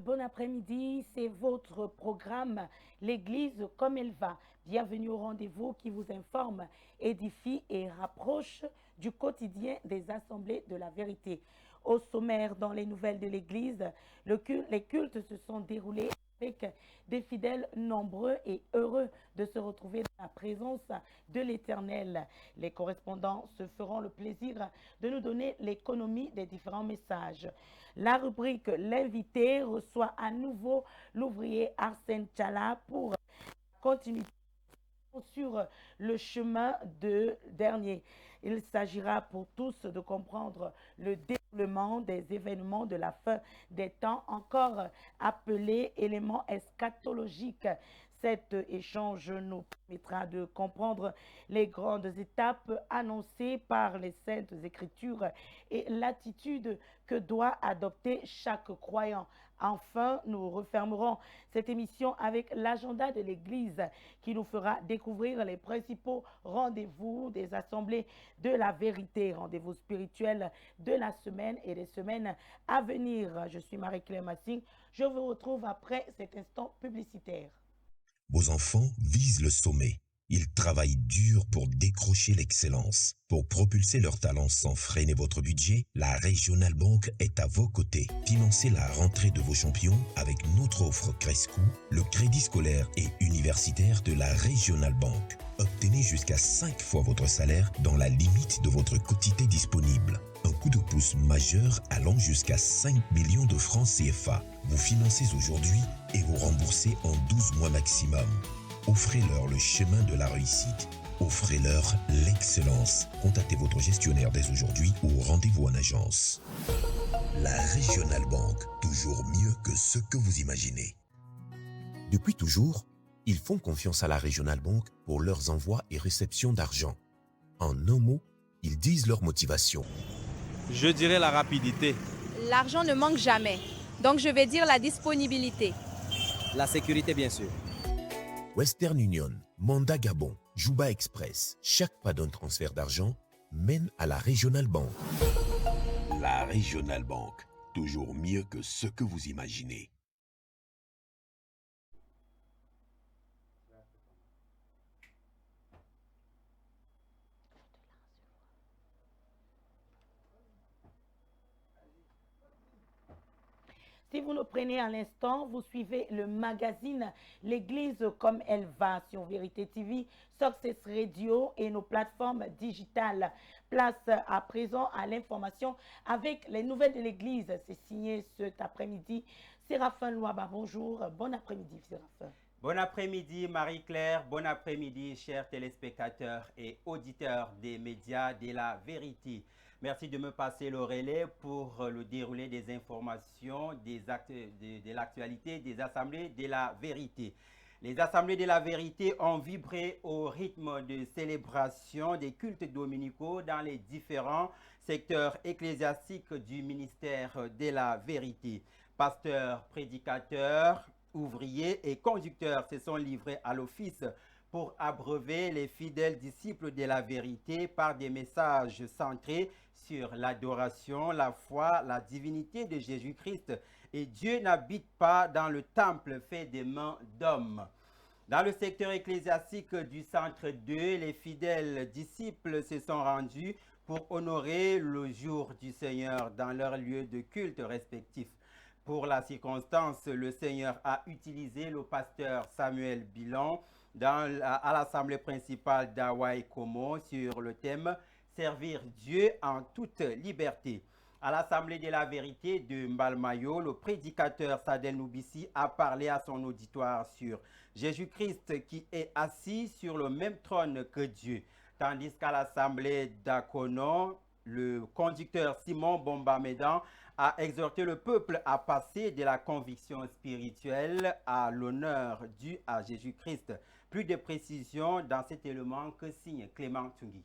bon après-midi, c'est votre programme L'Église comme elle va. Bienvenue au rendez-vous qui vous informe, édifie et rapproche du quotidien des assemblées de la vérité. Au sommaire, dans les nouvelles de l'Église, les cultes se sont déroulés avec des fidèles nombreux et heureux de se retrouver dans la présence de l'Éternel. Les correspondants se feront le plaisir de nous donner l'économie des différents messages. La rubrique L'invité reçoit à nouveau l'ouvrier Arsène Tchala pour continuer sur le chemin de dernier. Il s'agira pour tous de comprendre le déroulement des événements de la fin des temps, encore appelés éléments eschatologiques. Cet échange nous permettra de comprendre les grandes étapes annoncées par les Saintes Écritures et l'attitude que doit adopter chaque croyant. Enfin, nous refermerons cette émission avec l'agenda de l'Église qui nous fera découvrir les principaux rendez-vous des assemblées de la vérité, rendez-vous spirituels de la semaine et des semaines à venir. Je suis Marie-Claire Massing. Je vous retrouve après cet instant publicitaire. Vos enfants visent le sommet. Ils travaillent dur pour décrocher l'excellence. Pour propulser leurs talents sans freiner votre budget, la Regional Bank est à vos côtés. Financez la rentrée de vos champions avec notre offre Cresco, le crédit scolaire et universitaire de la Regional Bank. Obtenez jusqu'à 5 fois votre salaire dans la limite de votre quotité disponible. Un coup de pouce majeur allant jusqu'à 5 millions de francs CFA. Vous financez aujourd'hui et vous remboursez en 12 mois maximum. Offrez-leur le chemin de la réussite. Offrez-leur l'excellence. Contactez votre gestionnaire dès aujourd'hui ou rendez-vous en agence. La Regional Bank, toujours mieux que ce que vous imaginez. Depuis toujours, ils font confiance à la Regional Bank pour leurs envois et réceptions d'argent. En un mot, ils disent leur motivation. Je dirais la rapidité. L'argent ne manque jamais, donc je vais dire la disponibilité. La sécurité, bien sûr. Western Union, Manda Gabon, Juba Express, chaque pas d'un transfert d'argent mène à la Regional Bank. La Regional Bank, toujours mieux que ce que vous imaginez. Si vous nous prenez à l'instant, vous suivez le magazine L'Église comme elle va sur Vérité TV, Success Radio et nos plateformes digitales. Place à présent à l'information avec les nouvelles de l'Église. C'est signé cet après-midi. Séraphin Louaba, bonjour. Bon après-midi, Séraphin. Bon après-midi Marie-Claire, bon après-midi chers téléspectateurs et auditeurs des médias de la vérité. Merci de me passer le relais pour le déroulé des informations de l'actualité des assemblées de la vérité. Les assemblées de la vérité ont vibré au rythme de célébration des cultes dominicaux dans les différents secteurs ecclésiastiques du ministère de la vérité. Pasteurs, prédicateurs, ouvriers et conducteurs se sont livrés à l'office pour abreuver les fidèles disciples de la vérité par des messages centrés sur l'adoration, la foi, la divinité de Jésus-Christ. Et Dieu n'habite pas dans le temple fait des mains d'hommes. Dans le secteur ecclésiastique du centre 2, les fidèles disciples se sont rendus pour honorer le jour du Seigneur dans leur lieu de culte respectif. Pour la circonstance, le Seigneur a utilisé le pasteur Samuel Bilan à l'assemblée principale d'Hawaï Como sur le thème « Servir Dieu en toute liberté ». À l'assemblée de la vérité de Mbalmayo, le prédicateur Sadel Noubissi a parlé à son auditoire sur Jésus-Christ qui est assis sur le même trône que Dieu. Tandis qu'à l'assemblée d'Akono, le conducteur Simon Bombamédan a exhorté le peuple à passer de la conviction spirituelle à l'honneur dû à Jésus-Christ. Plus de précisions dans cet élément que signe Clément Tungui.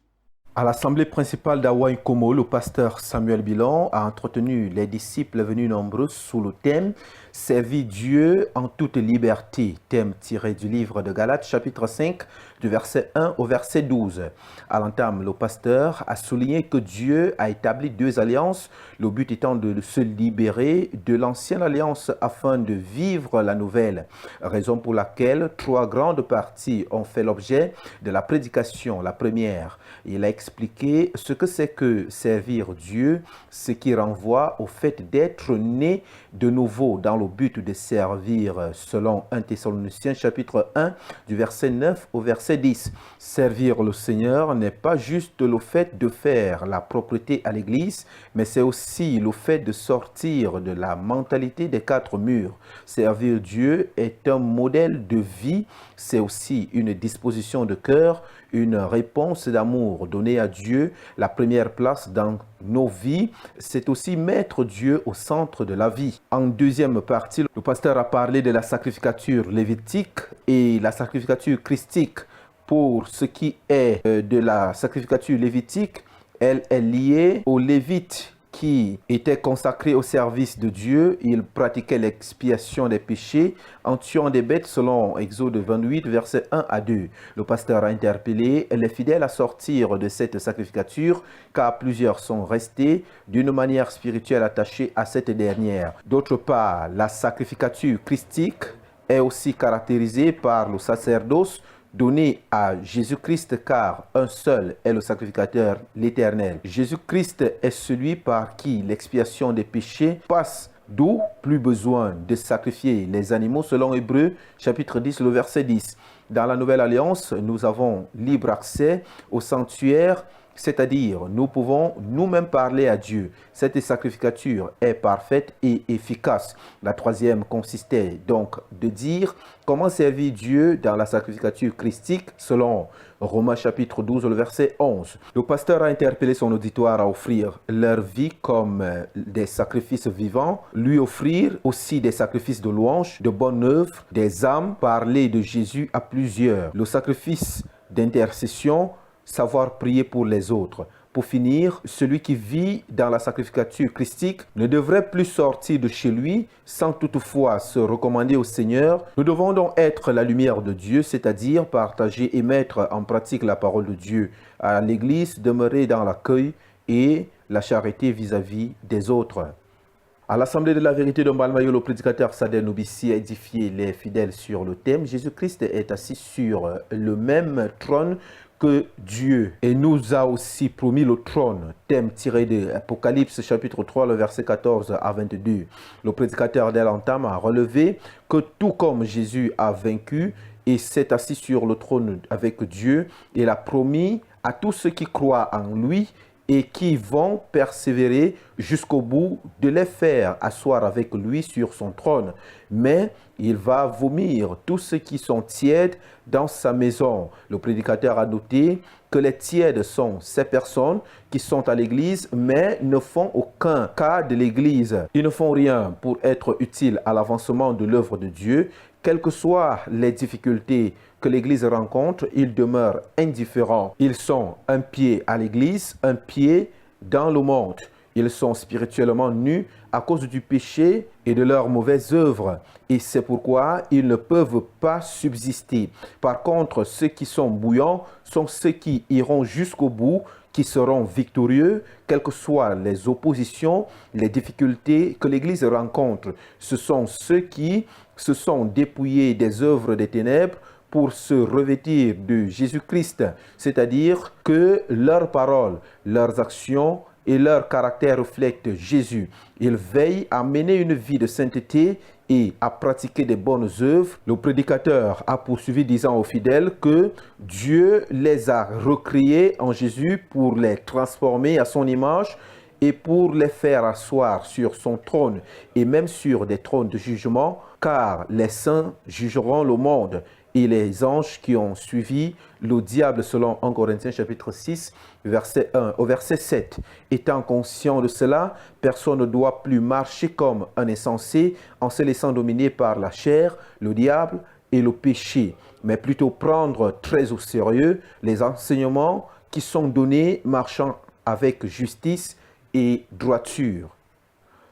À l'assemblée principale d'Hawaï Como, le pasteur Samuel Bilan a entretenu les disciples venus nombreux sous le thème « Servir Dieu en toute liberté », thème tiré du livre de Galates chapitre 5, du verset 1 au verset 12. À l'entame, le pasteur a souligné que Dieu a établi 2 alliances, le but étant de se libérer de l'ancienne alliance afin de vivre la nouvelle, raison pour laquelle 3 grandes parties ont fait l'objet de la prédication. La première, il a expliqué ce que c'est que servir Dieu, ce qui renvoie au fait d'être né de nouveau dans le but de servir selon 1 Thessaloniciens chapitre 1 du verset 9 au verset 10. Servir le Seigneur n'est pas juste le fait de faire la propreté à l'église, mais c'est aussi le fait de sortir de la mentalité des 4 murs. Servir Dieu est un modèle de vie, c'est aussi une disposition de cœur, une réponse d'amour donnée à Dieu, la première place dans nos vies. C'est aussi mettre Dieu au centre de la vie. En deuxième partie, le pasteur a parlé de la sacrificature lévitique et la sacrificature christique. Pour ce qui est de la sacrificature lévitique, elle est liée aux Lévites qui étaient consacrés au service de Dieu. Ils pratiquaient l'expiation des péchés en tuant des bêtes selon Exode 28, versets 1 à 2. Le pasteur a interpellé les fidèles à sortir de cette sacrificature car plusieurs sont restés d'une manière spirituelle attachés à cette dernière. D'autre part, la sacrificature christique est aussi caractérisée par le sacerdoce donné à Jésus-Christ, car un seul est le sacrificateur, l'Éternel. Jésus-Christ est celui par qui l'expiation des péchés passe, d'où plus besoin de sacrifier les animaux selon Hébreux chapitre 10, le verset 10. Dans la Nouvelle Alliance, nous avons libre accès au sanctuaire, c'est-à-dire nous pouvons nous-mêmes parler à Dieu. Cette sacrificature est parfaite et efficace. La troisième consistait donc de dire comment servir Dieu dans la sacrificature christique selon Romains chapitre 12, le verset 11. Le pasteur a interpellé son auditoire à offrir leur vie comme des sacrifices vivants, lui offrir aussi des sacrifices de louange, de bonnes œuvres, des âmes, parler de Jésus à plusieurs. Le sacrifice d'intercession, savoir prier pour les autres. Pour finir, celui qui vit dans la sacrificature christique ne devrait plus sortir de chez lui sans toutefois se recommander au Seigneur. Nous devons donc être la lumière de Dieu, c'est-à-dire partager et mettre en pratique la parole de Dieu. À l'Église, demeurer dans l'accueil et la charité vis-à-vis des autres. À l'Assemblée de la vérité de Mbalmayo, le prédicateur Sader Noubissi a édifié les fidèles sur le thème « Jésus-Christ est assis sur le même trône que Dieu et nous a aussi promis le trône », thème tiré de Apocalypse chapitre 3, le verset 14 à 22. Le prédicateur dès l'entame a relevé que tout comme Jésus a vaincu et s'est assis sur le trône avec Dieu, il a promis à tous ceux qui croient en lui et qui vont persévérer jusqu'au bout de les faire asseoir avec lui sur son trône. Mais il va vomir tous ceux qui sont tièdes dans sa maison. Le prédicateur a noté que les tièdes sont ces personnes qui sont à l'église mais ne font aucun cas de l'église. Ils ne font rien pour être utiles à l'avancement de l'œuvre de Dieu. Quelles que soient les difficultés que l'Église rencontre, ils demeurent indifférents. Ils sont un pied à l'Église, un pied dans le monde. Ils sont spirituellement nus à cause du péché et de leurs mauvaises œuvres. Et c'est pourquoi ils ne peuvent pas subsister. Par contre, ceux qui sont bouillants sont ceux qui iront jusqu'au bout, qui seront victorieux, quelles que soient les oppositions, les difficultés que l'Église rencontre. Ce sont ceux qui se sont dépouillés des œuvres des ténèbres pour se revêtir de Jésus-Christ, c'est-à-dire que leurs paroles, leurs actions et leur caractère reflètent Jésus. Ils veillent à mener une vie de sainteté et à pratiquer des bonnes œuvres. Le prédicateur a poursuivi disant aux fidèles que Dieu les a recréés en Jésus pour les transformer à son image et pour les faire asseoir sur son trône et même sur des trônes de jugement, car les saints jugeront le monde et les anges qui ont suivi le diable selon 1 Corinthiens chapitre 6, verset 1 au verset 7. Étant conscient de cela, personne ne doit plus marcher comme un insensé en se laissant dominer par la chair, le diable et le péché, mais plutôt prendre très au sérieux les enseignements qui sont donnés marchant avec justice et droiture.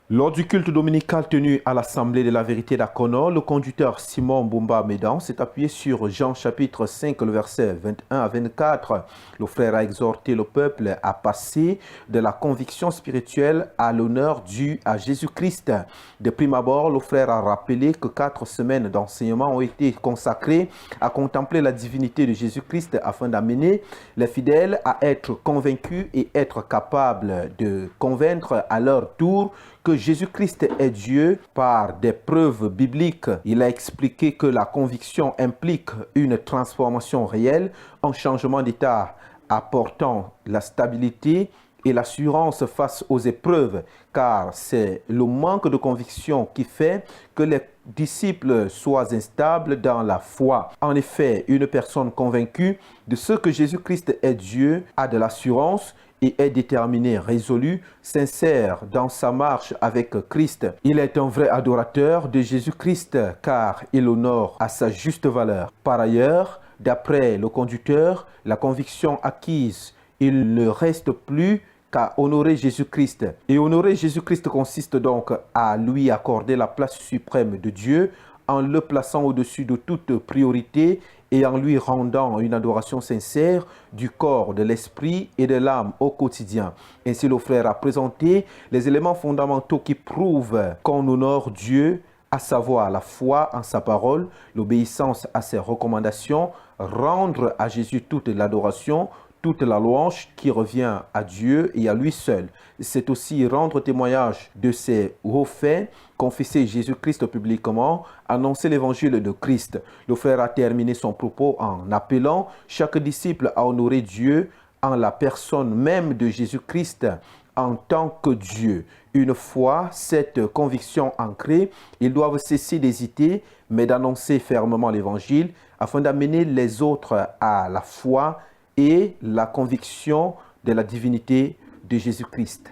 Lors du culte dominical tenu à l'Assemblée de la vérité d'Akono, le conducteur Simon Bumba Médan s'est appuyé sur Jean chapitre 5, le verset 21 à 24. Le frère a exhorté le peuple à passer de la conviction spirituelle à l'honneur dû à Jésus-Christ. De prime abord, le frère a rappelé que 4 semaines d'enseignement ont été consacrées à contempler la divinité de Jésus-Christ afin d'amener les fidèles à être convaincus et être capables de convaincre à leur tour que Jésus-Christ est Dieu par des preuves bibliques. Il a expliqué que la conviction implique une transformation réelle, un changement d'état apportant la stabilité et l'assurance face aux épreuves, car c'est le manque de conviction qui fait que les disciples soient instables dans la foi. En effet, une personne convaincue de ce que Jésus-Christ est Dieu a de l'assurance et est déterminé, résolu, sincère dans sa marche avec Christ. Il est un vrai adorateur de Jésus-Christ car il honore à sa juste valeur. Par ailleurs, d'après le conducteur, la conviction acquise, il ne reste plus qu'à honorer Jésus-Christ. Et honorer Jésus-Christ consiste donc à lui accorder la place suprême de Dieu en le plaçant au-dessus de toute priorité et en lui rendant une adoration sincère du corps, de l'esprit et de l'âme au quotidien. Ainsi, le frère a présenté les éléments fondamentaux qui prouvent qu'on honore Dieu, à savoir la foi en sa parole, l'obéissance à ses recommandations, rendre à Jésus toute l'adoration, toute la louange qui revient à Dieu et à lui seul. C'est aussi rendre témoignage de ses hauts faits, confesser Jésus-Christ publiquement, annoncer l'évangile de Christ. Le frère a terminé son propos en appelant chaque disciple à honorer Dieu en la personne même de Jésus-Christ en tant que Dieu. Une fois cette conviction ancrée, ils doivent cesser d'hésiter, mais d'annoncer fermement l'évangile afin d'amener les autres à la foi et la conviction de la divinité de Jésus-Christ.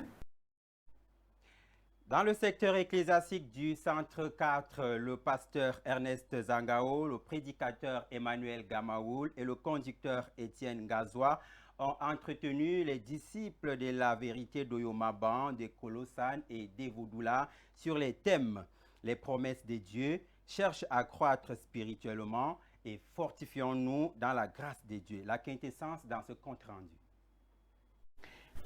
Dans le secteur ecclésiastique du Centre 4, le pasteur Ernest Zangao, le prédicateur Emmanuel Gamaoul et le conducteur Étienne Gazois ont entretenu les disciples de la vérité d'Oyomaban, de Kolosan et d'Evodoula sur les thèmes « Les promesses de Dieu », « Cherche à croître spirituellement » et fortifions-nous dans la grâce de Dieu. La quintessence dans ce compte rendu.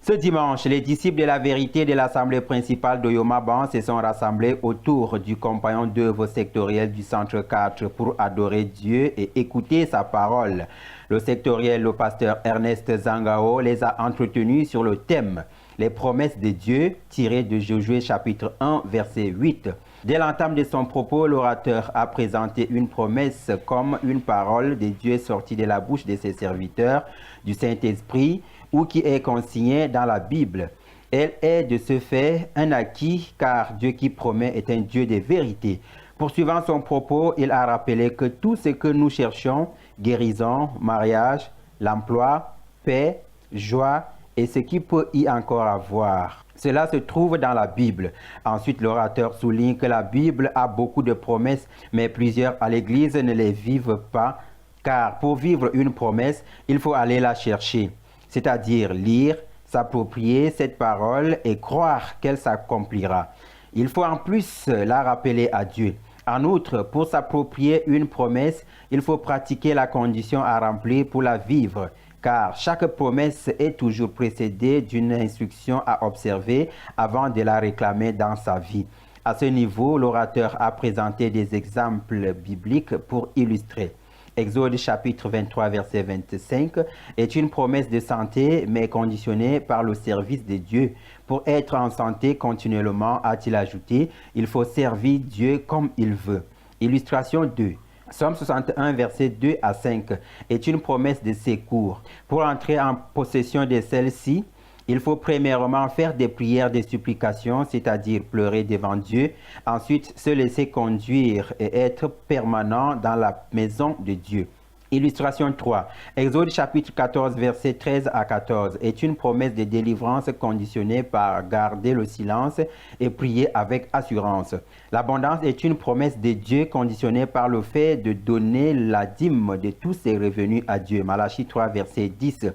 Ce dimanche, les disciples de la vérité de l'Assemblée principale d'Oyomaban se sont rassemblés autour du compagnon d'œuvre sectoriel du Centre 4 pour adorer Dieu et écouter sa parole. Le sectoriel, le pasteur Ernest Zangao, les a entretenus sur le thème « Les promesses de Dieu » tiré de Josué chapitre 1, verset 8. Dès l'entame de son propos, l'orateur a présenté une promesse comme une parole de Dieu sortie de la bouche de ses serviteurs, du Saint-Esprit, ou qui est consignée dans la Bible. Elle est de ce fait un acquis, car Dieu qui promet est un Dieu de vérité. Poursuivant son propos, il a rappelé que tout ce que nous cherchons, guérison, mariage, l'emploi, paix, joie, et ce qui peut y encore avoir, cela se trouve dans la Bible. Ensuite, l'orateur souligne que la Bible a beaucoup de promesses, mais plusieurs à l'Église ne les vivent pas, car pour vivre une promesse, il faut aller la chercher, c'est-à-dire lire, s'approprier cette parole et croire qu'elle s'accomplira. Il faut en plus la rappeler à Dieu. En outre, pour s'approprier une promesse, il faut pratiquer la condition à remplir pour la vivre, car chaque promesse est toujours précédée d'une instruction à observer avant de la réclamer dans sa vie. À ce niveau, l'orateur a présenté des exemples bibliques pour illustrer. Exode chapitre 23, verset 25 est une promesse de santé, mais conditionnée par le service de Dieu. Pour être en santé continuellement, a-t-il ajouté, il faut servir Dieu comme il veut. Illustration 2. Somme 61, verset 2 à 5 est une promesse de secours. Pour entrer en possession de celle-ci, il faut premièrement faire des prières de supplication, c'est-à-dire pleurer devant Dieu. Ensuite, se laisser conduire et être permanent dans la maison de Dieu. Illustration 3. Exode chapitre 14, verset 13 à 14 est une promesse de délivrance conditionnée par garder le silence et prier avec assurance. L'abondance est une promesse de Dieu conditionnée par le fait de donner la dîme de tous ses revenus à Dieu. Malachie 3, verset 10.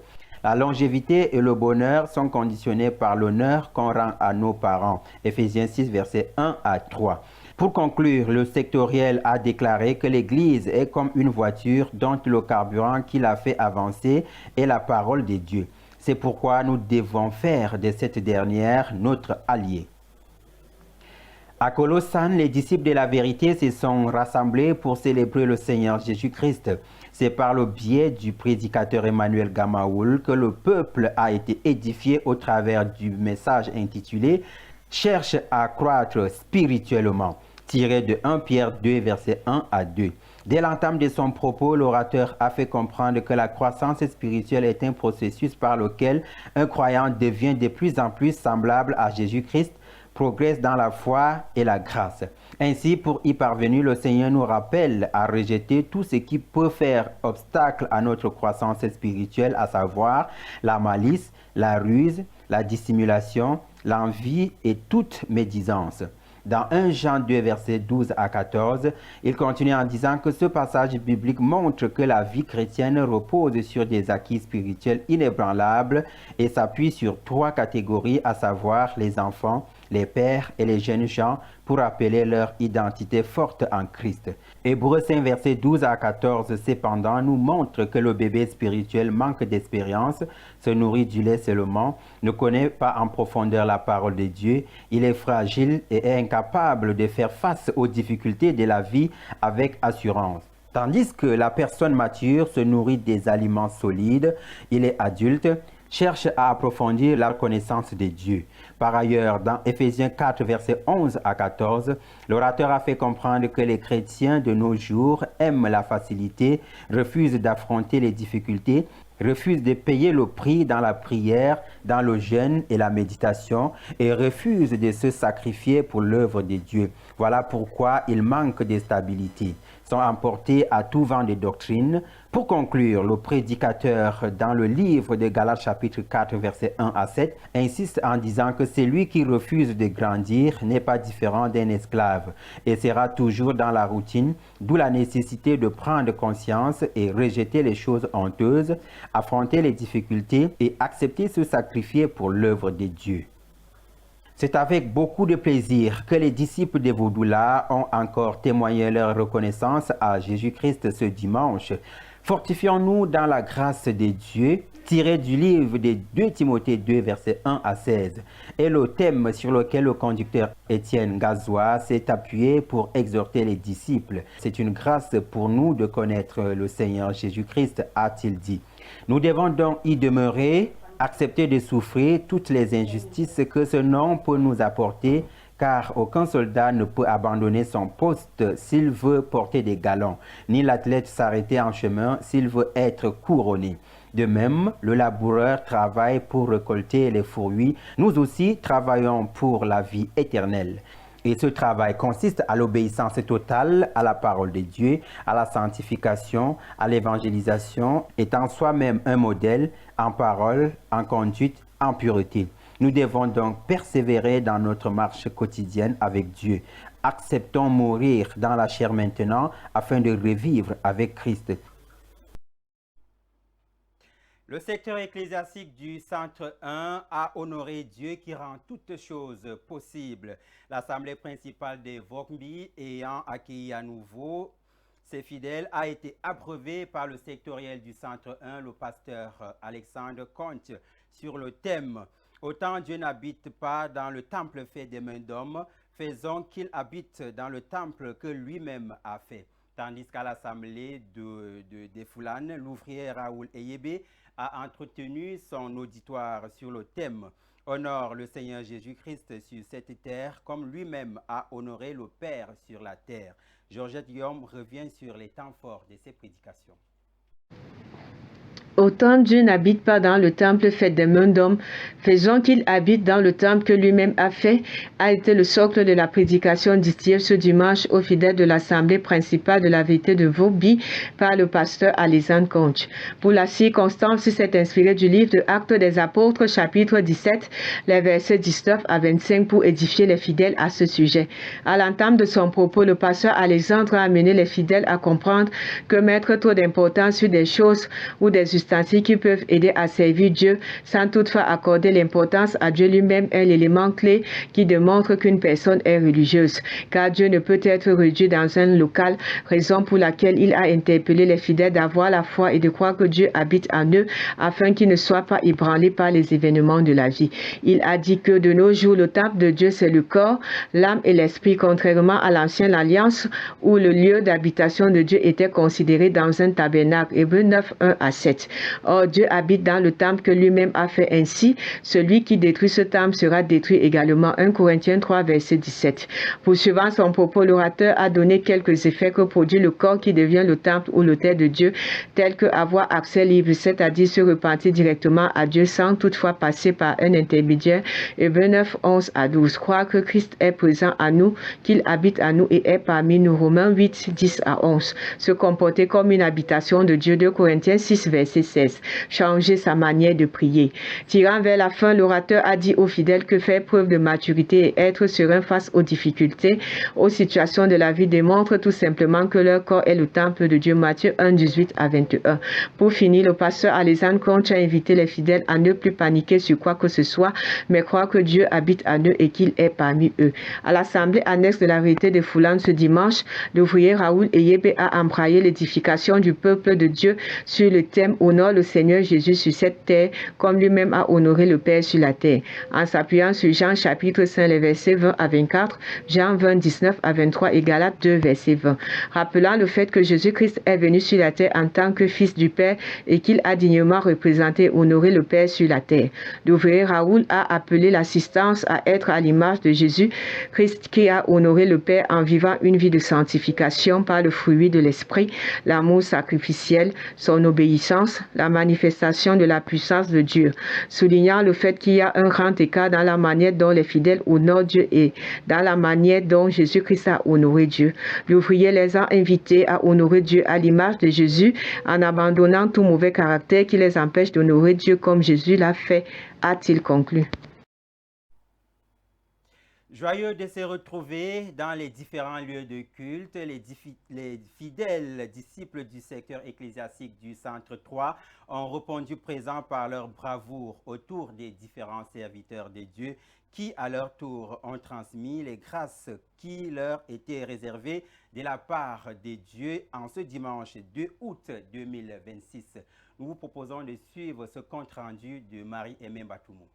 La longévité et le bonheur sont conditionnés par l'honneur qu'on rend à nos parents. Éphésiens 6, versets 1 à 3. Pour conclure, le sectoriel a déclaré que l'Église est comme une voiture dont le carburant qui la fait avancer est la parole de Dieu. C'est pourquoi nous devons faire de cette dernière notre allié. À Colossane, les disciples de la vérité se sont rassemblés pour célébrer le Seigneur Jésus-Christ. C'est par le biais du prédicateur Emmanuel Gamaoul que le peuple a été édifié au travers du message intitulé « Cherche à croître spirituellement » tiré de 1 Pierre 2, versets 1 à 2. Dès l'entame de son propos, l'orateur a fait comprendre que la croissance spirituelle est un processus par lequel un croyant devient de plus en plus semblable à Jésus-Christ, progresse dans la foi et la grâce. Ainsi, pour y parvenir, le Seigneur nous rappelle à rejeter tout ce qui peut faire obstacle à notre croissance spirituelle, à savoir la malice, la ruse, la dissimulation, l'envie et toute médisance. Dans 1 Jean 2, versets 12 à 14, il continue en disant que ce passage biblique montre que la vie chrétienne repose sur des acquis spirituels inébranlables et s'appuie sur 3 catégories, à savoir les enfants, les pères et les jeunes gens, pour rappeler leur identité forte en Christ. Hébreux 5, versets 12 à 14, cependant, nous montre que le bébé spirituel manque d'expérience, se nourrit du lait seulement, ne connaît pas en profondeur la parole de Dieu, il est fragile et est incapable de faire face aux difficultés de la vie avec assurance. Tandis que la personne mature se nourrit des aliments solides, il est adulte, cherche à approfondir la connaissance de Dieu. Par ailleurs, dans Éphésiens 4, versets 11 à 14, l'orateur a fait comprendre que les chrétiens de nos jours aiment la facilité, refusent d'affronter les difficultés, refusent de payer le prix dans la prière, dans le jeûne et la méditation, et refusent de se sacrifier pour l'œuvre de Dieu. Voilà pourquoi ils manquent de stabilité, sont emportés à tout vent de doctrine. Pour conclure, le prédicateur dans le livre de Galates chapitre 4 versets 1 à 7 insiste en disant que celui qui refuse de grandir n'est pas différent d'un esclave et sera toujours dans la routine, d'où la nécessité de prendre conscience et rejeter les choses honteuses, affronter les difficultés et accepter se sacrifier pour l'œuvre de Dieu. C'est avec beaucoup de plaisir que les disciples de Vaudoula ont encore témoigné leur reconnaissance à Jésus-Christ ce dimanche. Fortifions-nous dans la grâce de Dieu, tiré du livre de 2 Timothée 2, versets 1 à 16, est le thème sur lequel le conducteur Étienne Gazois s'est appuyé pour exhorter les disciples. C'est une grâce pour nous de connaître le Seigneur Jésus-Christ, a-t-il dit. Nous devons donc y demeurer, accepter de souffrir toutes les injustices que ce nom peut nous apporter, car aucun soldat ne peut abandonner son poste s'il veut porter des galons, ni l'athlète s'arrêter en chemin s'il veut être couronné. De même, le laboureur travaille pour récolter les fruits. Nous aussi travaillons pour la vie éternelle. Et ce travail consiste à l'obéissance totale à la parole de Dieu, à la sanctification, à l'évangélisation, étant soi-même un modèle en parole, en conduite, en pureté. Nous devons donc persévérer dans notre marche quotidienne avec Dieu. Acceptons mourir dans la chair maintenant afin de revivre avec Christ. Le secteur ecclésiastique du Centre 1 a honoré Dieu qui rend toutes choses possibles. L'Assemblée principale de Vokmbi ayant accueilli à nouveau ses fidèles a été abreuvée par le sectoriel du Centre 1, le pasteur Alexandre Conte, sur le thème « Autant Dieu n'habite pas dans le temple fait des mains d'hommes, faisons qu'il habite dans le temple que lui-même a fait ». Tandis qu'à l'Assemblée de Foulane, l'ouvrier Raoul Eyébé a entretenu son auditoire sur le thème « Honore le Seigneur Jésus-Christ sur cette terre comme lui-même a honoré le Père sur la terre ». Georgette Guillaume revient sur les temps forts de ses prédications. Autant Dieu n'habite pas dans le temple fait des mains d'hommes, faisons qu'il habite dans le temple que lui-même a fait, a été le socle de la prédication distillée ce dimanche aux fidèles de l'Assemblée principale de la vérité de Vauby par le pasteur Alexandre Conche. Pour la circonstance, il s'est inspiré du livre de Actes des Apôtres, chapitre 17, les versets 19 à 25 pour édifier les fidèles à ce sujet. À l'entame de son propos, le pasteur Alexandre a amené les fidèles à comprendre que mettre trop d'importance sur des choses ou des ustensiles qui peuvent aider à servir Dieu sans toutefois accorder l'importance à Dieu lui-même est l'élément clé qui démontre qu'une personne est religieuse. Car Dieu ne peut être réduit dans un local, raison pour laquelle il a interpellé les fidèles d'avoir la foi et de croire que Dieu habite en eux afin qu'ils ne soient pas ébranlés par les événements de la vie. Il a dit que de nos jours, le temple de Dieu, c'est le corps, l'âme et l'esprit, contrairement à l'ancienne alliance où le lieu d'habitation de Dieu était considéré dans un tabernacle. Hébreux 9, 1 à 7. Or, Dieu habite dans le temple que lui-même a fait ainsi. Celui qui détruit ce temple sera détruit également. 1 Corinthiens 3, verset 17. Poursuivant son propos, l'orateur a donné quelques effets que produit le corps qui devient le temple ou l'autel de Dieu, tels que avoir accès libre, c'est-à-dire se repentir directement à Dieu sans toutefois passer par un intermédiaire. Hébreux 9, 11 à 12. Croire que Christ est présent à nous, qu'il habite à nous et est parmi nous. Romains 8, 10 à 11. Se comporter comme une habitation de Dieu. 2 Corinthiens 6, verset 16. Changer sa manière de prier. Tirant vers la fin, l'orateur a dit aux fidèles que faire preuve de maturité et être serein face aux difficultés, aux situations de la vie démontre tout simplement que leur corps est le temple de Dieu. Matthieu 1, 18 à 21. Pour finir, le pasteur Alexandre Conch a invité les fidèles à ne plus paniquer sur quoi que ce soit, mais croire que Dieu habite en eux et qu'il est parmi eux. À l'assemblée annexe de la vérité de Foulan ce dimanche, l'ouvrier Raoul Eyebe a embrayé l'édification du peuple de Dieu sur le thème « Honore le Seigneur Jésus sur cette terre, comme lui-même a honoré le Père sur la terre », en s'appuyant sur Jean chapitre 5, les versets 20 à 24, Jean 20, 19 à 23 et Galates 2, verset 20. Rappelant le fait que Jésus-Christ est venu sur la terre en tant que Fils du Père et qu'il a dignement représenté et honoré le Père sur la terre. L'ouvrier Raoul a appelé l'assistance à être à l'image de Jésus-Christ qui a honoré le Père en vivant une vie de sanctification par le fruit de l'Esprit, l'amour sacrificiel, son obéissance, la manifestation de la puissance de Dieu, soulignant le fait qu'il y a un grand écart dans la manière dont les fidèles honorent Dieu et dans la manière dont Jésus-Christ a honoré Dieu. L'ouvrier les a invités à honorer Dieu à l'image de Jésus en abandonnant tout mauvais caractère qui les empêche d'honorer Dieu comme Jésus l'a fait, a-t-il conclu. Joyeux de se retrouver dans les différents lieux de culte, les fidèles disciples du secteur ecclésiastique du Centre 3 ont répondu présents par leur bravoure autour des différents serviteurs de Dieu qui, à leur tour, ont transmis les grâces qui leur étaient réservées de la part de Dieu en ce dimanche 2 août 2026. Nous vous proposons de suivre ce compte-rendu de Marie-Aimée Batoumou.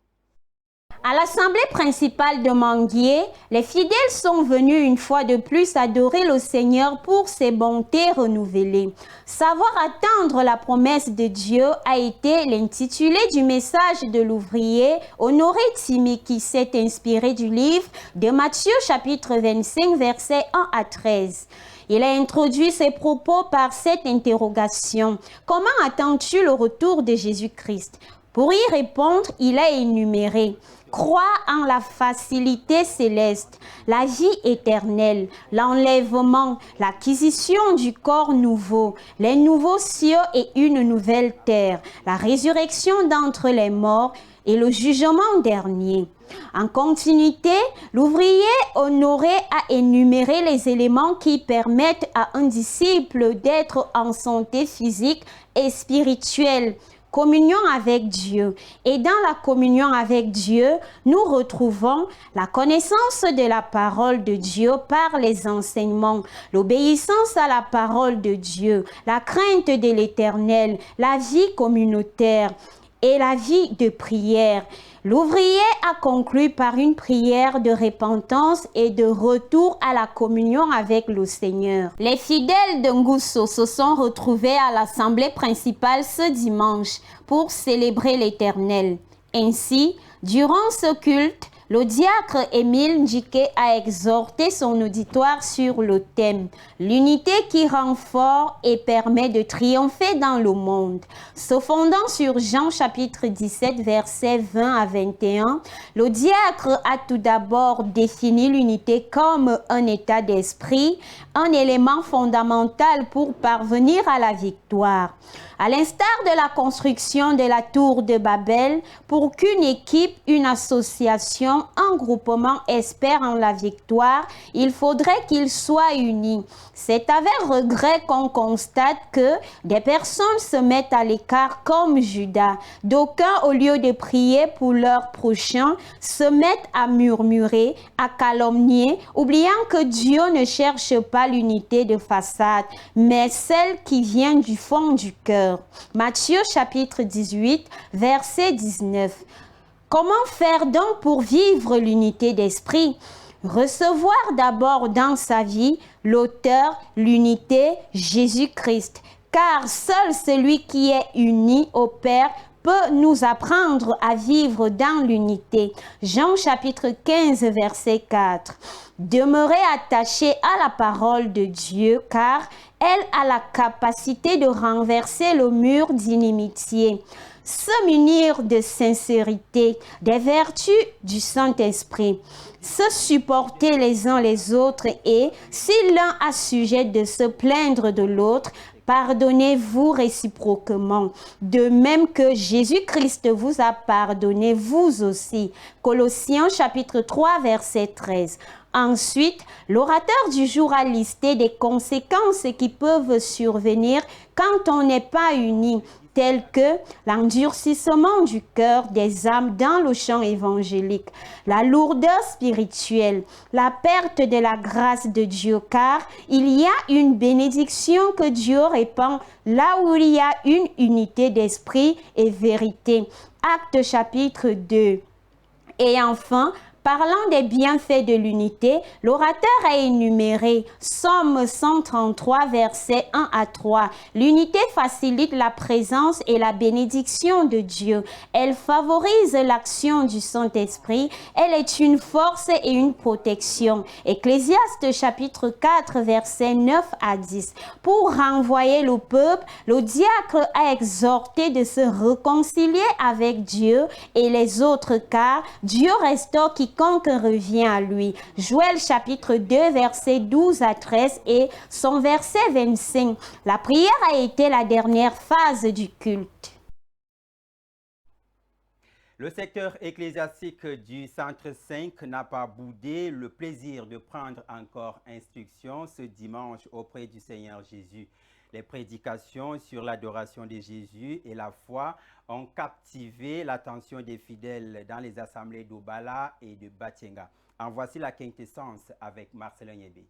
À l'assemblée principale de Manguier, les fidèles sont venus une fois de plus adorer le Seigneur pour ses bontés renouvelées. Savoir attendre la promesse de Dieu a été l'intitulé du message de l'ouvrier Honoré Timi qui s'est inspiré du livre de Matthieu chapitre 25 versets 1 à 13. Il a introduit ses propos par cette interrogation. Comment attends-tu le retour de Jésus-Christ? Pour y répondre, il a énuméré: croire en la facilité céleste, la vie éternelle, l'enlèvement, l'acquisition du corps nouveau, les nouveaux cieux et une nouvelle terre, la résurrection d'entre les morts et le jugement dernier. En continuité, l'ouvrier honoré a énuméré les éléments qui permettent à un disciple d'être en santé physique et spirituelle. Communion avec Dieu. Et dans la communion avec Dieu, nous retrouvons la connaissance de la parole de Dieu par les enseignements, l'obéissance à la parole de Dieu, la crainte de l'Éternel, la vie communautaire et la vie de prière. L'ouvrier a conclu par une prière de repentance et de retour à la communion avec le Seigneur. Les fidèles de Ngusso se sont retrouvés à l'assemblée principale ce dimanche pour célébrer l'Éternel. Ainsi, durant ce culte, le diacre Émile Ndjike a exhorté son auditoire sur le thème « L'unité qui rend fort et permet de triompher dans le monde ». Se fondant sur Jean chapitre 17, versets 20 à 21, le diacre a tout d'abord défini l'unité comme un état d'esprit, un élément fondamental pour parvenir à la victoire. À l'instar de la construction de la tour de Babel, pour qu'une équipe, une association, un groupement espère en la victoire, il faudrait qu'ils soient unis. C'est avec regret qu'on constate que des personnes se mettent à l'écart comme Judas. D'aucuns, au lieu de prier pour leur prochain, se mettent à murmurer, à calomnier, oubliant que Dieu ne cherche pas l'unité de façade, mais celle qui vient du fond du cœur. Matthieu chapitre 18, verset 19. Comment faire donc pour vivre l'unité d'esprit? Recevoir d'abord dans sa vie l'auteur, l'unité, Jésus-Christ. Car seul celui qui est uni au Père peut nous apprendre à vivre dans l'unité. Jean chapitre 15, verset 4. Demeurez attachés à la parole de Dieu, car elle a la capacité de renverser le mur d'inimitié. Se munir de sincérité, des vertus du Saint-Esprit, se supporter les uns les autres et, si l'un a sujet de se plaindre de l'autre, pardonnez-vous réciproquement, de même que Jésus-Christ vous a pardonné, vous aussi. Colossiens chapitre 3, verset 13. Ensuite, l'orateur du jour a listé des conséquences qui peuvent survenir quand on n'est pas unis, tels que l'endurcissement du cœur des âmes dans le champ évangélique, la lourdeur spirituelle, la perte de la grâce de Dieu, car il y a une bénédiction que Dieu répand là où il y a une unité d'esprit et vérité. Actes chapitre 2. Et enfin, parlant des bienfaits de l'unité, l'orateur a énuméré Somme 133, versets 1 à 3. L'unité facilite la présence et la bénédiction de Dieu. Elle favorise l'action du Saint-Esprit. Elle est une force et une protection. Ecclésiaste chapitre 4, versets 9 à 10. Pour renvoyer le peuple, le diacre a exhorté de se réconcilier avec Dieu et les autres, car Dieu restaure quiconque revient à lui. Joël chapitre 2, verset 12 à 13 et son verset 25. La prière a été la dernière phase du culte. Le secteur ecclésiastique du Centre 5 n'a pas boudé le plaisir de prendre encore instruction ce dimanche auprès du Seigneur Jésus. Les prédications sur l'adoration de Jésus et la foi ont captivé l'attention des fidèles dans les assemblées d'Obala et de Batyenga. En voici la quintessence avec Marcelin Yébé.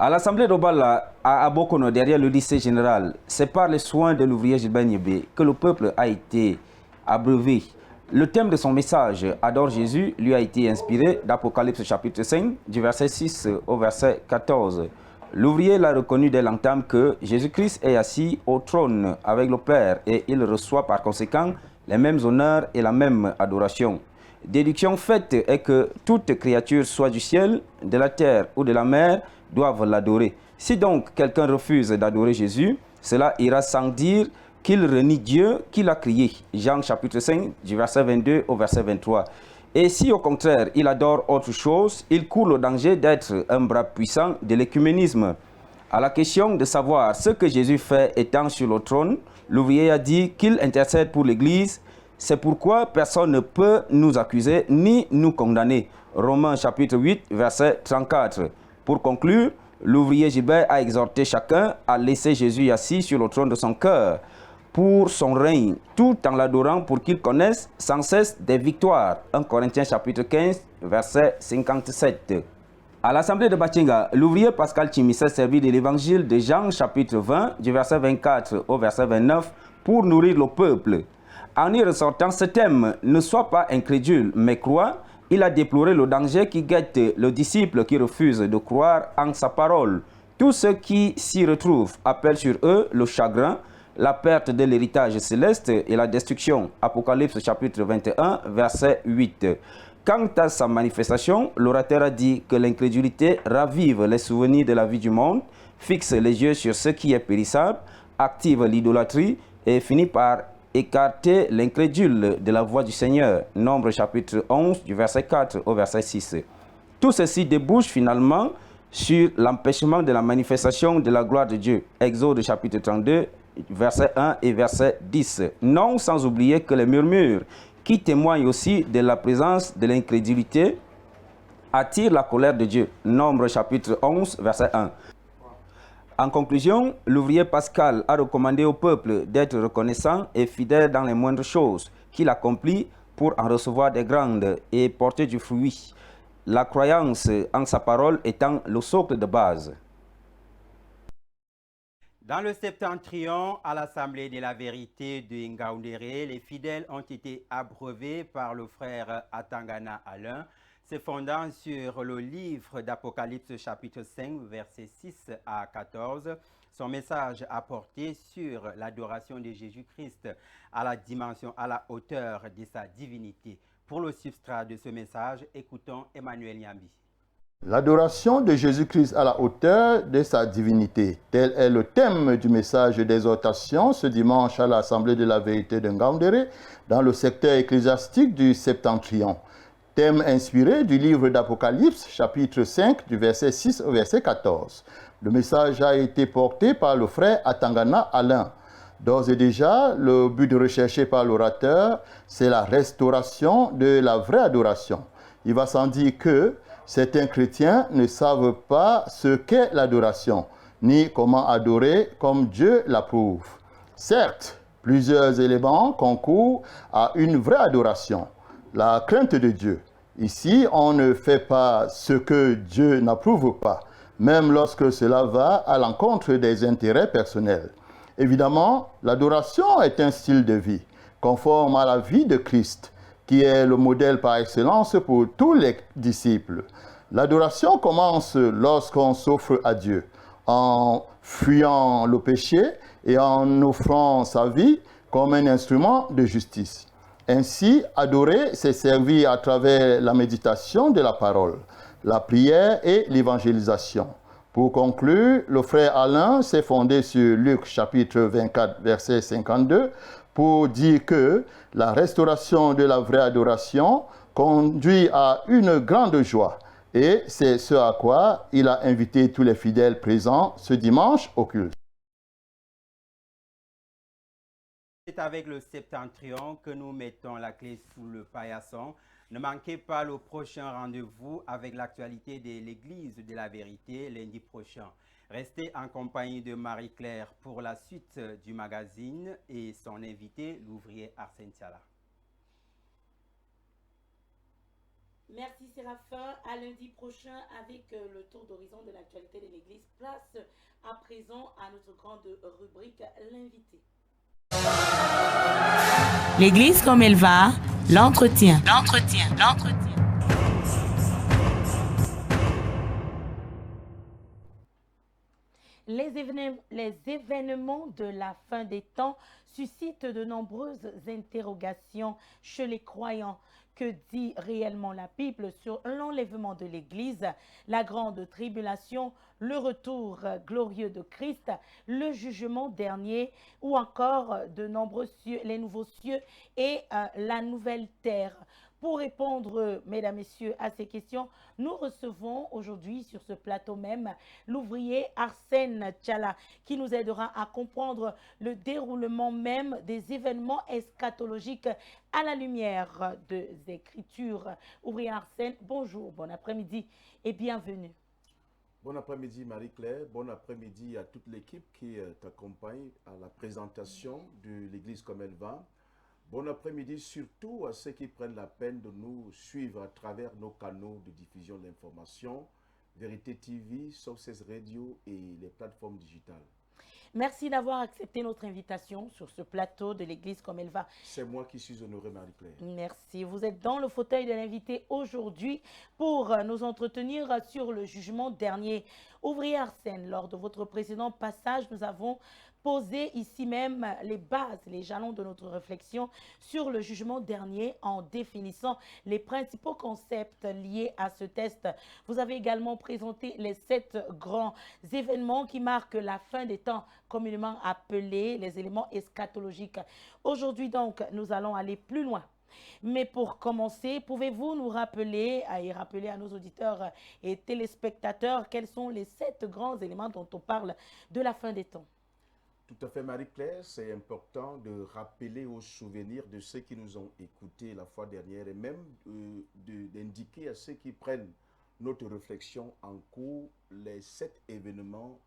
À l'assemblée d'Obala, à Abokono, derrière le lycée général, c'est par les soins de l'ouvrier Gilbert Yébé que le peuple a été abreuvé. Le thème de son message, Adore Jésus, lui a été inspiré d'Apocalypse chapitre 5, du verset 6 au verset 14. L'ouvrier l'a reconnu dès l'entame que Jésus-Christ est assis au trône avec le Père et il reçoit par conséquent les mêmes honneurs et la même adoration. Déduction faite est que toute créature, soit du ciel, de la terre ou de la mer, doivent l'adorer. Si donc quelqu'un refuse d'adorer Jésus, cela ira sans dire qu'il renie Dieu qui l'a créé. Jean chapitre 5, du verset 22 au verset 23. Et si au contraire il adore autre chose, il court le danger d'être un bras puissant de l'écuménisme. À la question de savoir ce que Jésus fait étant sur le trône, l'ouvrier a dit qu'il intercède pour l'Église. C'est pourquoi personne ne peut nous accuser ni nous condamner. Romains chapitre 8, verset 34. Pour conclure, l'ouvrier Gilbert a exhorté chacun à laisser Jésus assis sur le trône de son cœur pour son règne, tout en l'adorant pour qu'il connaisse sans cesse des victoires. 1 Corinthiens chapitre 15, verset 57. À l'assemblée de Batyenga, l'ouvrier Pascal Chimi s'est servi de l'évangile de Jean chapitre 20, du verset 24 au verset 29, pour nourrir le peuple. En y ressortant ce thème, ne sois pas incrédule, mais crois, il a déploré le danger qui guette le disciple qui refuse de croire en sa parole. Tous ceux qui s'y retrouvent appellent sur eux le chagrin, la perte de l'héritage céleste et la destruction. Apocalypse chapitre 21, verset 8. Quant à sa manifestation, l'orateur a dit que l'incrédulité ravive les souvenirs de la vie du monde, fixe les yeux sur ce qui est périssable, active l'idolâtrie et finit par écarter l'incrédule de la voix du Seigneur. Nombre chapitre 11, du verset 4 au verset 6. Tout ceci débouche finalement sur l'empêchement de la manifestation de la gloire de Dieu. Exode chapitre 32, verset 1 et verset 10. Non sans oublier que les murmures, qui témoignent aussi de la présence de l'incrédulité, attirent la colère de Dieu. Nombre chapitre 11, verset 1. En conclusion, l'ouvrier Pascal a recommandé au peuple d'être reconnaissant et fidèle dans les moindres choses qu'il accomplit pour en recevoir des grandes et porter du fruit. La croyance en sa parole étant le socle de base. Dans le septentrion, à l'Assemblée de la vérité de Ngaoundéré, les fidèles ont été abreuvés par le frère Atangana Alain, se fondant sur le livre d'Apocalypse chapitre 5, versets 6 à 14. Son message a porté sur l'adoration de Jésus-Christ à la dimension, à la hauteur de sa divinité. Pour le substrat de ce message, écoutons Emmanuel Nyambi. L'adoration de Jésus-Christ à la hauteur de sa divinité. Tel est le thème du message d'exhortation ce dimanche à l'Assemblée de la vérité de Ngaoundéré dans le secteur ecclésiastique du Septentrion. Thème inspiré du livre d'Apocalypse, chapitre 5, du verset 6 au verset 14. Le message a été porté par le frère Atangana Alain. D'ores et déjà, le but recherché par l'orateur, c'est la restauration de la vraie adoration. Il va sans dire que certains chrétiens ne savent pas ce qu'est l'adoration, ni comment adorer comme Dieu l'approuve. Certes, plusieurs éléments concourent à une vraie adoration. La crainte de Dieu. Ici, on ne fait pas ce que Dieu n'approuve pas, même lorsque cela va à l'encontre des intérêts personnels. Évidemment, l'adoration est un style de vie, conforme à la vie de Christ, qui est le modèle par excellence pour tous les disciples. L'adoration commence lorsqu'on s'offre à Dieu, en fuyant le péché et en offrant sa vie comme un instrument de justice. Ainsi, adorer, c'est servir à travers la méditation de la parole, la prière et l'évangélisation. Pour conclure, le frère Alain s'est fondé sur Luc chapitre 24, verset 52, pour dire que la restauration de la vraie adoration conduit à une grande joie. Et c'est ce à quoi il a invité tous les fidèles présents ce dimanche au culte. C'est avec le septentrion que nous mettons la clé sous le paillasson. Ne manquez pas le prochain rendez-vous avec l'actualité de l'Église de la vérité lundi prochain. Restez en compagnie de Marie-Claire pour la suite du magazine et son invité, l'ouvrier Arsène Tiala. Merci Séraphin. À lundi prochain avec le tour d'horizon de l'actualité de l'Église. Place à présent à notre grande rubrique, l'invité. L'Église comme elle va, l'entretien. Les événements de la fin des temps suscitent de nombreuses interrogations chez les croyants. Que dit réellement la Bible sur l'enlèvement de l'Église, la grande tribulation, le retour glorieux de Christ, le jugement dernier ou encore de nombreux cieux, les nouveaux cieux et la nouvelle terre? Pour répondre, mesdames, messieurs, à ces questions, nous recevons aujourd'hui sur ce plateau même l'ouvrier Arsène Tiala qui nous aidera à comprendre le déroulement même des événements eschatologiques à la lumière des Écritures. Ouvrier Arsène, bonjour, bon après-midi et bienvenue. Bon après-midi Marie-Claire, bon après-midi à toute l'équipe qui t'accompagne à la présentation de l'Église comme elle va. Bon après-midi surtout à ceux qui prennent la peine de nous suivre à travers nos canaux de diffusion de l'information, Vérité TV, Success Radio et les plateformes digitales. Merci d'avoir accepté notre invitation sur ce plateau de l'Église comme elle va. C'est moi qui suis honoré, Marie-Claire. Merci. Vous êtes dans le fauteuil de l'invité aujourd'hui pour nous entretenir sur le jugement dernier. Ouvrier Arsène, lors de votre précédent passage, nous avons posé ici même les bases, les jalons de notre réflexion sur le jugement dernier en définissant les principaux concepts liés à ce test. Vous avez également présenté les 7 grands événements qui marquent la fin des temps, communément appelés les éléments eschatologiques. Aujourd'hui donc, nous allons aller plus loin. Mais pour commencer, pouvez-vous nous rappeler et rappeler à nos auditeurs et téléspectateurs quels sont les 7 grands éléments dont on parle de la fin des temps? Tout à fait, Marie-Claire, c'est important de rappeler au souvenir de ceux qui nous ont écoutés la fois dernière et même d'indiquer à ceux qui prennent notre réflexion en cours les 7 événements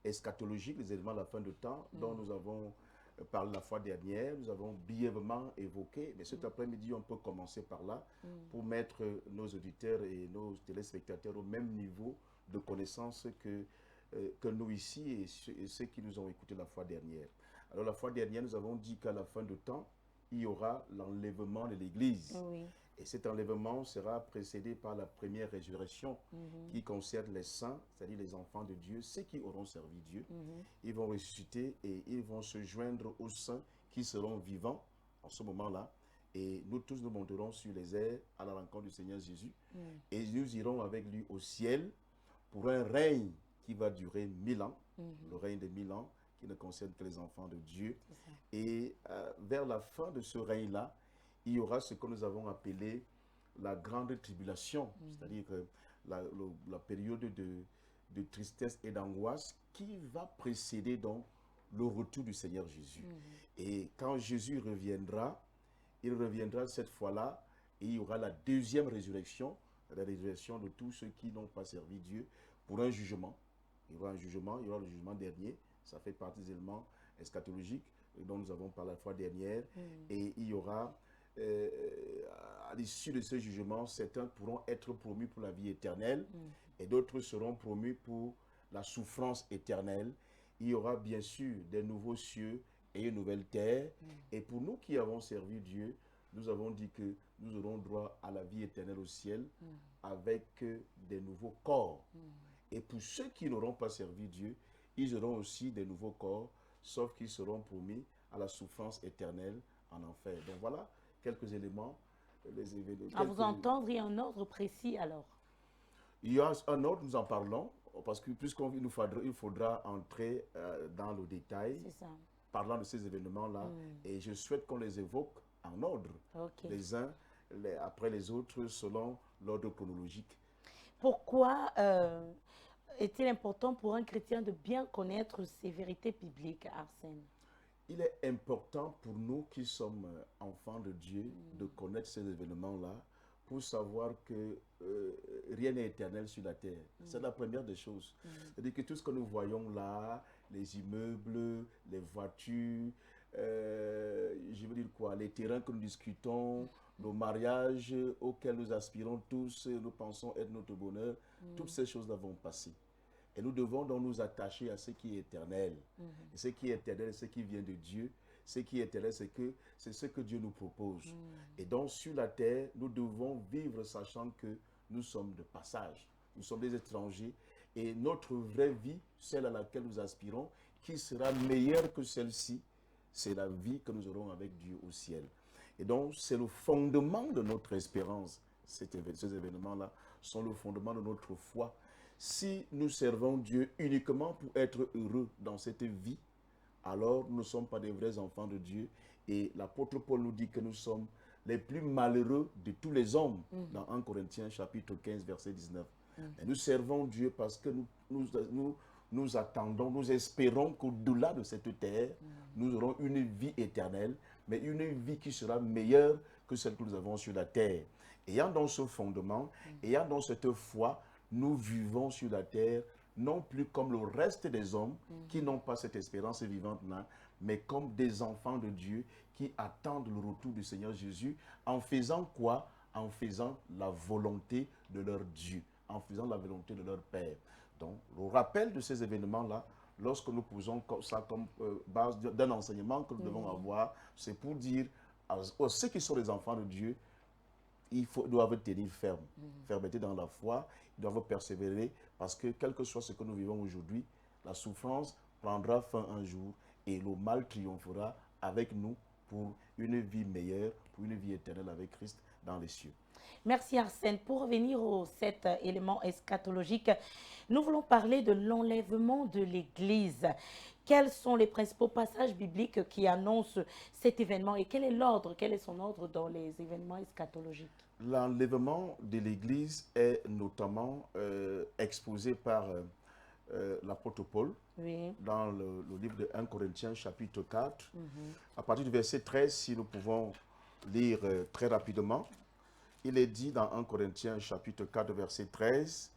eschatologiques, les événements de la fin de temps dont nous avons parlé la fois dernière, nous avons brièvement évoqué, mais cet après-midi, on peut commencer par là pour mettre nos auditeurs et nos téléspectateurs au même niveau de connaissance que nous ici et ceux qui nous ont écoutés la fois dernière. Alors la fois dernière, nous avons dit qu'à la fin de temps, il y aura l'enlèvement de l'Église. Oui. Et cet enlèvement sera précédé par la première résurrection qui concerne les saints, c'est-à-dire les enfants de Dieu, ceux qui auront servi Dieu. Ils vont ressusciter et ils vont se joindre aux saints qui seront vivants en ce moment-là. Et nous tous nous monterons sur les airs à la rencontre du Seigneur Jésus. Et nous irons avec lui au ciel pour un règne qui va durer 1000 ans, le règne de 1000 ans, qui ne concerne que les enfants de Dieu. Et vers la fin de ce règne-là, il y aura ce que nous avons appelé la grande tribulation, c'est-à-dire la période de tristesse et d'angoisse qui va précéder donc le retour du Seigneur Jésus. Et quand Jésus reviendra, il reviendra cette fois-là et il y aura la deuxième résurrection, la résurrection de tous ceux qui n'ont pas servi Dieu pour un jugement. Il y aura un jugement, il y aura le jugement dernier, ça fait partie des éléments eschatologiques dont nous avons parlé la fois dernière. Et il y aura, à l'issue de ce jugement, certains pourront être promus pour la vie éternelle et d'autres seront promus pour la souffrance éternelle. Il y aura bien sûr des nouveaux cieux et une nouvelle terre. Et pour nous qui avons servi Dieu, nous avons dit que nous aurons droit à la vie éternelle au ciel avec des nouveaux corps. Et pour ceux qui n'auront pas servi Dieu, ils auront aussi des nouveaux corps, sauf qu'ils seront promis à la souffrance éternelle en enfer. Donc voilà quelques éléments. Les événements, À vous entendre, il y a un ordre précis alors. Il y a un ordre, nous en parlons, parce que il faudra entrer dans le détail, parlant de ces événements-là, et je souhaite qu'on les évoque en ordre, les uns après les autres, selon l'ordre chronologique. Pourquoi est-il important pour un chrétien de bien connaître ces vérités bibliques, Arsène? Il est important pour nous qui sommes enfants de Dieu de connaître ces événements-là pour savoir que rien n'est éternel sur la terre. C'est la première des choses. C'est-à-dire que tout ce que nous voyons là, les immeubles, les voitures, je veux dire quoi, les terrains que nous discutons, nos mariages auxquels nous aspirons tous, nous pensons être notre bonheur, toutes ces choses-là vont passer. Et nous devons donc nous attacher à ce qui est éternel. Et ce qui est éternel, ce qui vient de Dieu. Ce qui est éternel, c'est ce que Dieu nous propose. Et donc sur la terre, nous devons vivre sachant que nous sommes de passage. Nous sommes des étrangers. Et notre vraie vie, celle à laquelle nous aspirons, qui sera meilleure que celle-ci, c'est la vie que nous aurons avec Dieu au ciel. Et donc c'est le fondement de notre espérance. Ces événements-là sont le fondement de notre foi. Si nous servons Dieu uniquement pour être heureux dans cette vie, alors nous ne sommes pas des vrais enfants de Dieu. Et l'apôtre Paul nous dit que nous sommes les plus malheureux de tous les hommes, dans 1 Corinthiens chapitre 15, verset 19. Et nous servons Dieu parce que nous attendons, nous espérons qu'au-delà de cette terre, nous aurons une vie éternelle, mais une vie qui sera meilleure que celle que nous avons sur la terre. Ayant donc ce fondement, ayant donc cette foi, nous vivons sur la terre, non plus comme le reste des hommes qui n'ont pas cette espérance vivante-là, mais comme des enfants de Dieu qui attendent le retour du Seigneur Jésus, en faisant quoi? En faisant la volonté de leur Dieu, en faisant la volonté de leur Père. Donc, le rappel de ces événements-là, lorsque nous posons ça comme base d'un enseignement que nous devons avoir, c'est pour dire à ceux qui sont les enfants de Dieu, ils doivent tenir ferme, fermeté dans la foi, ils doivent persévérer, parce que quel que soit ce que nous vivons aujourd'hui, la souffrance prendra fin un jour et le mal triomphera avec nous pour une vie meilleure, pour une vie éternelle avec Christ dans les cieux. Merci Arsène. Pour revenir aux 7 éléments eschatologiques, nous voulons parler de l'enlèvement de l'Église. Quels sont les principaux passages bibliques qui annoncent cet événement et quel est l'ordre, quel est son ordre dans les événements eschatologiques? L'enlèvement de l'Église est notamment exposé par l'apôtre Paul dans le livre de 1 Corinthiens chapitre 4. À partir du verset 13, si nous pouvons lire très rapidement, il est dit dans 1 Corinthiens chapitre 4 verset 13,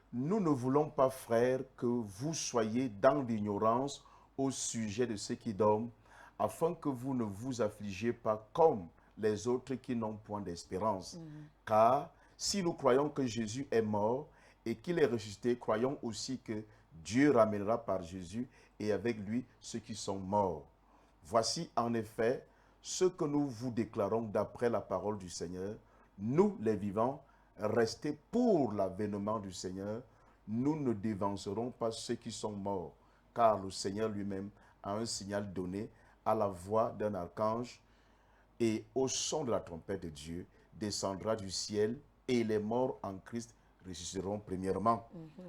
« Nous ne voulons pas, frères, que vous soyez dans l'ignorance au sujet de ceux qui dorment, afin que vous ne vous affligiez pas comme les autres qui n'ont point d'espérance. Car si nous croyons que Jésus est mort et qu'il est ressuscité, croyons aussi que Dieu ramènera par Jésus et avec lui ceux qui sont morts. Voici en effet ce que nous vous déclarons d'après la parole du Seigneur. Nous, les vivants, restés pour l'avènement du Seigneur, nous ne dévancerons pas ceux qui sont morts, car le Seigneur lui-même a un signal donné à la voix d'un archange et au son de la trompette de Dieu, descendra du ciel et les morts en Christ ressusciteront premièrement.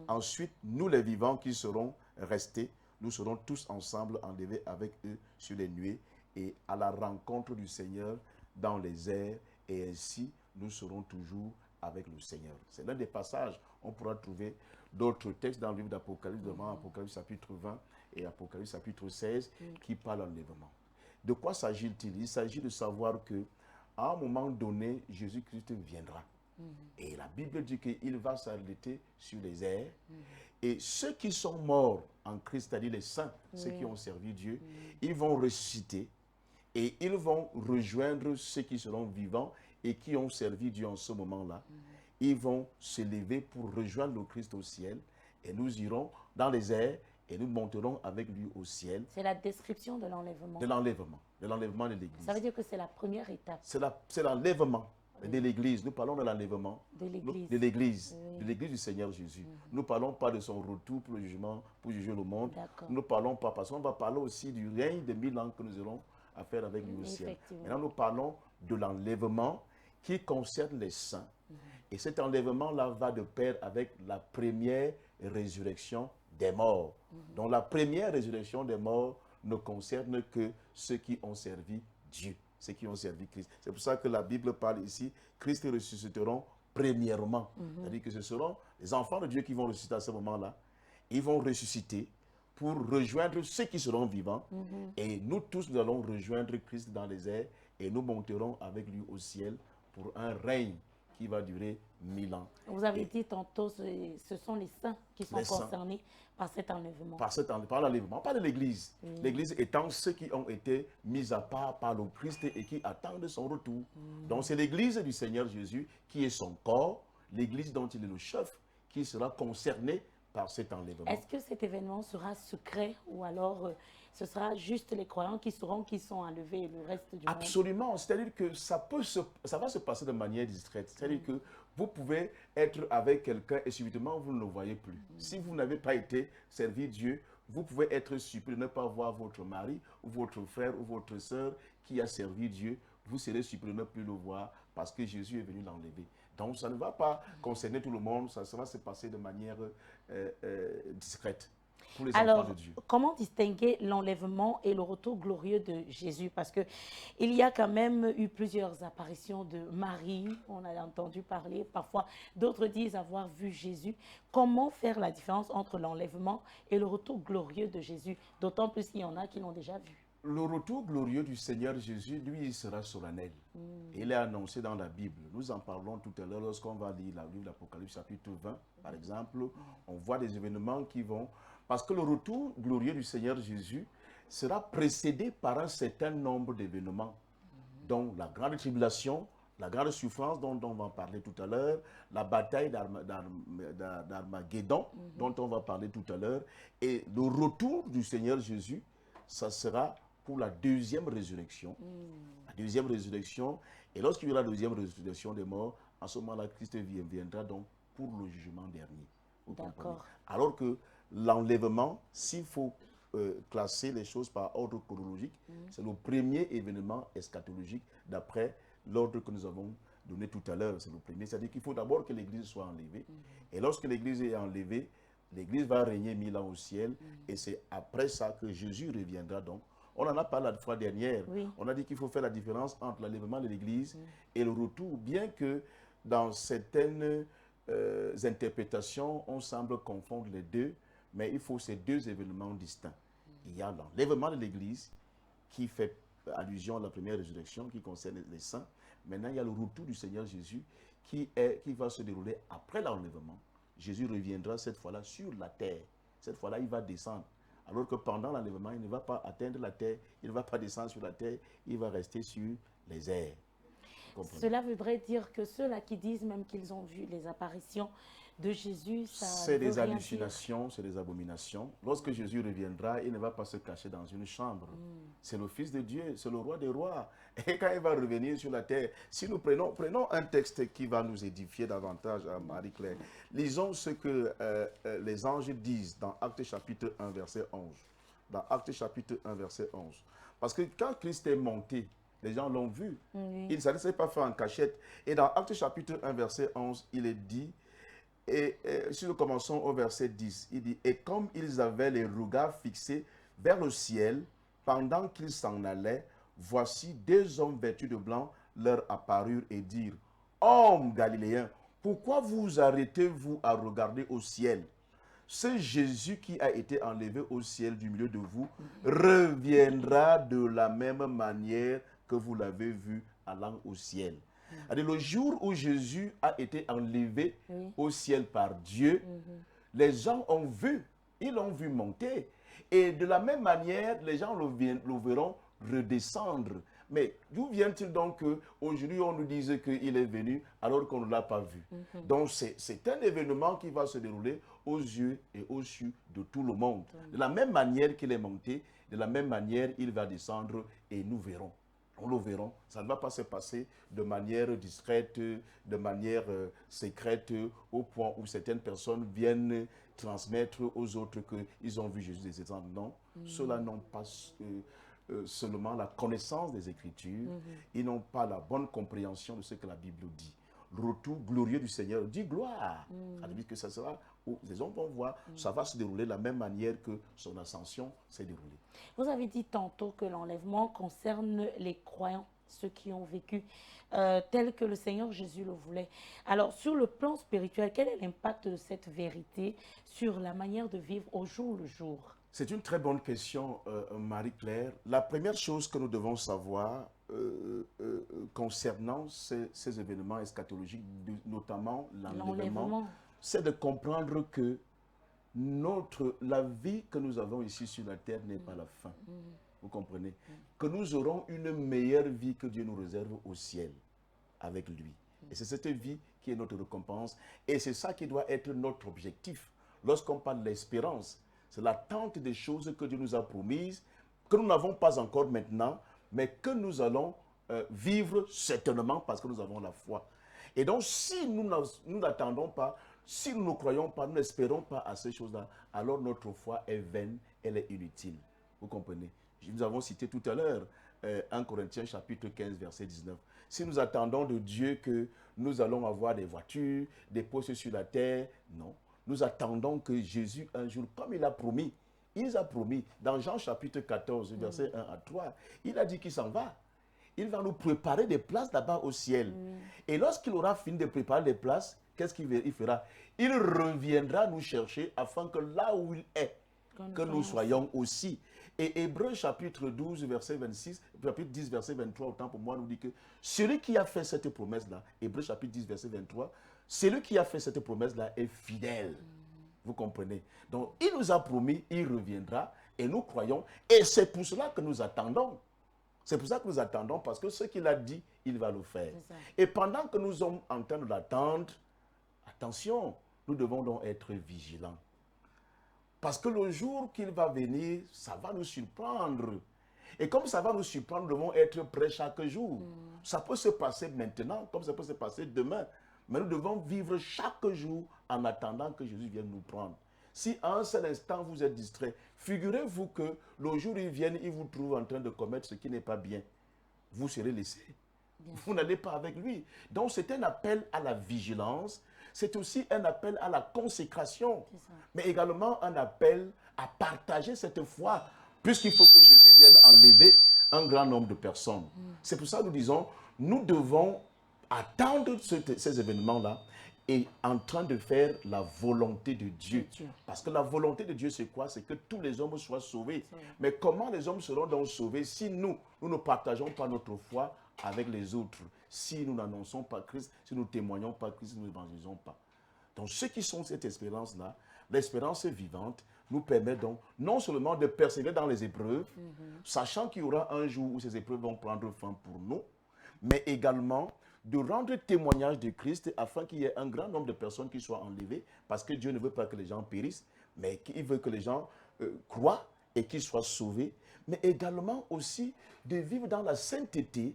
Ensuite, nous les vivants qui serons restés, nous serons tous ensemble enlevés avec eux sur les nuées et à la rencontre du Seigneur dans les airs, et ainsi nous serons toujours avec le Seigneur. C'est l'un des passages. On pourra trouver d'autres textes dans le livre d'Apocalypse, notamment Apocalypse chapitre 20 et Apocalypse chapitre 16, qui parlent d'enlèvement. De quoi s'agit-il? Il s'agit de savoir que à un moment donné, Jésus-Christ viendra. Et la Bible dit qu'il va s'arrêter sur les airs. Et ceux qui sont morts en Christ, c'est-à-dire les saints, ceux qui ont servi Dieu, ils vont ressusciter et ils vont rejoindre ceux qui seront vivants et qui ont servi Dieu en ce moment-là. Ils vont se lever pour rejoindre le Christ au ciel et nous irons dans les airs et nous monterons avec lui au ciel. C'est la description de l'enlèvement. De l'enlèvement de l'Église. Ça veut dire que c'est la première étape. C'est l'enlèvement de l'Église. Nous parlons de l'enlèvement de l'Église du Seigneur Jésus. Nous ne parlons pas de son retour pour le jugement, pour juger le monde. Nous ne parlons pas, parce qu'on va parler aussi du règne de 1000 ans que nous aurons à faire avec lui au ciel. Maintenant, nous parlons de l'enlèvement qui concerne les saints. Et cet enlèvement-là va de pair avec la première résurrection des morts. Donc la première résurrection des morts ne concerne que ceux qui ont servi Dieu, ceux qui ont servi Christ. C'est pour ça que la Bible parle ici, Christ ressusciteront premièrement. C'est-à-dire que ce seront les enfants de Dieu qui vont ressusciter à ce moment-là. Ils vont ressusciter pour rejoindre ceux qui seront vivants. Et nous tous, nous allons rejoindre Christ dans les airs et nous monterons avec lui au ciel pour un règne qui va durer 1000 ans. Vous avez dit tantôt, ce sont les saints qui sont concernés par cet enlèvement. Par l'enlèvement, pas de l'Église. L'Église étant ceux qui ont été mis à part par le Christ et qui attendent son retour. Donc c'est l'Église du Seigneur Jésus qui est son corps, l'Église dont il est le chef, qui sera concernée par cet enlèvement. Est-ce que cet événement sera secret ou alors ce sera juste les croyants qui sont enlevés et le reste du monde? Absolument. C'est-à-dire que ça va se passer de manière discrète. C'est-à-dire que vous pouvez être avec quelqu'un et subitement vous ne le voyez plus. Si vous n'avez pas été servi Dieu, vous pouvez être surpris de ne pas voir votre mari ou votre frère ou votre sœur qui a servi Dieu. Vous serez surpris de ne plus le voir parce que Jésus est venu l'enlever. Donc ça ne va pas concerner tout le monde, ça va se passer de manière discrète. Pour les Alors, enfants de Dieu. Comment distinguer l'enlèvement et le retour glorieux de Jésus? Parce qu'il y a quand même eu plusieurs apparitions de Marie, on a entendu parler, parfois d'autres disent avoir vu Jésus. Comment faire la différence entre l'enlèvement et le retour glorieux de Jésus? D'autant plus qu'il y en a qui l'ont déjà vu. Le retour glorieux du Seigneur Jésus, lui, il sera solennel. Il est annoncé dans la Bible. Nous en parlons tout à l'heure lorsqu'on va lire le livre d'Apocalypse chapitre 20, par exemple. On voit des événements qui vont... Parce que le retour glorieux du Seigneur Jésus sera précédé par un certain nombre d'événements. Donc la grande tribulation, la grande souffrance dont on va parler tout à l'heure, la bataille d'Armageddon dont on va parler tout à l'heure, et le retour du Seigneur Jésus, ça sera pour la deuxième résurrection. La deuxième résurrection. Et lorsqu'il y aura la deuxième résurrection des morts, en ce moment-là, Christ viendra donc pour le jugement dernier. D'accord. Alors que l'enlèvement, s'il faut classer les choses par ordre chronologique, c'est le premier événement eschatologique d'après l'ordre que nous avons donné tout à l'heure. C'est le premier. C'est-à-dire qu'il faut d'abord que l'Église soit enlevée. Et lorsque l'Église est enlevée, l'Église va régner 1000 ans au ciel. Et c'est après ça que Jésus reviendra donc. On en a parlé la fois dernière. On a dit qu'il faut faire la différence entre l'enlèvement de l'Église et le retour. Bien que dans certaines interprétations, on semble confondre les deux. Mais il faut ces deux événements distincts. Il y a l'enlèvement de l'Église qui fait allusion à la première résurrection qui concerne les saints. Maintenant, il y a le retour du Seigneur Jésus qui va se dérouler après l'enlèvement. Jésus reviendra cette fois-là sur la terre. Cette fois-là, il va descendre. Alors que pendant l'enlèvement, il ne va pas atteindre la terre, il ne va pas descendre sur la terre, il va rester sur les airs. Cela voudrait dire que ceux-là qui disent même qu'ils ont vu les apparitions de Jésus, c'est des hallucinations, c'est des abominations. Lorsque Jésus reviendra, il ne va pas se cacher dans une chambre. C'est le Fils de Dieu, c'est le Roi des rois. Et quand il va revenir sur la terre, si nous prenons un texte qui va nous édifier davantage à Marie-Claire, lisons ce que les anges disent dans Actes chapitre 1, verset 11. Dans Actes chapitre 1, verset 11. Parce que quand Christ est monté, les gens l'ont vu. Il ne s'est pas fait en cachette. Et dans Actes chapitre 1, verset 11, il est dit, et si nous commençons au verset 10, il dit, « Et comme ils avaient les regards fixés vers le ciel, pendant qu'ils s'en allaient, voici deux hommes vêtus de blanc leur apparurent et dirent, « Hommes galiléens, pourquoi vous arrêtez-vous à regarder au ciel? Ce Jésus qui a été enlevé au ciel du milieu de vous reviendra de la même manière que vous l'avez vu allant au ciel. » Le jour où Jésus a été enlevé au ciel par Dieu, les gens ont vu, ils l'ont vu monter. Et de la même manière, les gens le verront redescendre. Mais d'où vient-il donc qu'aujourd'hui on nous dise qu'il est venu alors qu'on ne l'a pas vu? Donc c'est un événement qui va se dérouler aux yeux et aux yeux de tout le monde. De la même manière qu'il est monté, de la même manière il va descendre et nous verrons. Nous le verrons, ça ne va pas se passer de manière discrète, de manière secrète, au point où certaines personnes viennent transmettre aux autres qu'ils ont vu Jésus descendre. Non, ceux-là n'ont pas seulement la connaissance des Écritures, ils n'ont pas la bonne compréhension de ce que la Bible dit. Le retour glorieux du Seigneur dit gloire. Ça veut dire que ça sera où les hommes vont voir, ça va se dérouler de la même manière que son ascension s'est déroulée. Vous avez dit tantôt que l'enlèvement concerne les croyants, ceux qui ont vécu tel que le Seigneur Jésus le voulait. Alors, sur le plan spirituel, quel est l'impact de cette vérité sur la manière de vivre au jour le jour? C'est une très bonne question, Marie-Claire. La première chose que nous devons savoir concernant ces événements eschatologiques, notamment l'enlèvement, c'est de comprendre que la vie que nous avons ici sur la terre n'est pas la fin. Vous comprenez? Que nous aurons une meilleure vie que Dieu nous réserve au ciel avec lui. Et c'est cette vie qui est notre récompense. Et c'est ça qui doit être notre objectif. Lorsqu'on parle de l'espérance, c'est l'attente des choses que Dieu nous a promises, que nous n'avons pas encore maintenant, mais que nous allons vivre certainement parce que nous avons la foi. Et donc, si nous n'attendons pas, si nous ne croyons pas, nous n'espérons pas à ces choses-là, alors notre foi est vaine, elle est inutile. Vous comprenez? Nous avons cité tout à l'heure 1 Corinthiens chapitre 15, verset 19. Si nous attendons de Dieu que nous allons avoir des voitures, des postes sur la terre, non. Nous attendons que Jésus, un jour, comme il a promis, dans Jean chapitre 14, verset 1 à 3, il a dit qu'il s'en va. Il va nous préparer des places là-bas au ciel. Et lorsqu'il aura fini de préparer des places, qu'est-ce qu'il fera? Il reviendra nous chercher afin que là où il est, que nous soyons aussi. Et Hébreux chapitre 12, verset 26, chapitre 10, verset 23, autant pour moi, nous dit que celui qui a fait cette promesse-là, Hébreux chapitre 10, verset 23, celui qui a fait cette promesse-là est fidèle. Vous comprenez? Donc, il nous a promis, il reviendra, et nous croyons, et c'est pour cela que nous attendons. C'est pour ça que nous attendons, parce que ce qu'il a dit, il va le faire. Et pendant que nous sommes en train de l'attendre, attention, nous devons donc être vigilants. Parce que le jour qu'il va venir, ça va nous surprendre. Et comme ça va nous surprendre, nous devons être prêts chaque jour. Ça peut se passer maintenant, comme ça peut se passer demain. Mais nous devons vivre chaque jour en attendant que Jésus vienne nous prendre. Si à un seul instant vous êtes distrait, figurez-vous que le jour où il vient, il vous trouve en train de commettre ce qui n'est pas bien. Vous serez laissé. Vous n'allez pas avec lui. Donc c'est un appel à la vigilance. C'est aussi un appel à la consécration. Mais également un appel à partager cette foi. Puisqu'il faut que Jésus vienne enlever un grand nombre de personnes. C'est pour ça que nous disons, nous devons attendre ces événements-là est en train de faire la volonté de Dieu. Parce que la volonté de Dieu, c'est quoi? C'est que tous les hommes soient sauvés. Mais comment les hommes seront donc sauvés si nous ne partageons pas notre foi avec les autres, si nous n'annonçons pas Christ, si nous ne témoignons pas Christ, si nous n'évangélisons pas? Donc ceux qui sont cette espérance-là, l'espérance vivante, nous permet donc non seulement de persévérer dans les épreuves, sachant qu'il y aura un jour où ces épreuves vont prendre fin pour nous, mais également de rendre témoignage de Christ afin qu'il y ait un grand nombre de personnes qui soient enlevées, parce que Dieu ne veut pas que les gens périssent, mais qu'il veut que les gens croient et qu'ils soient sauvés, mais également aussi de vivre dans la sainteté,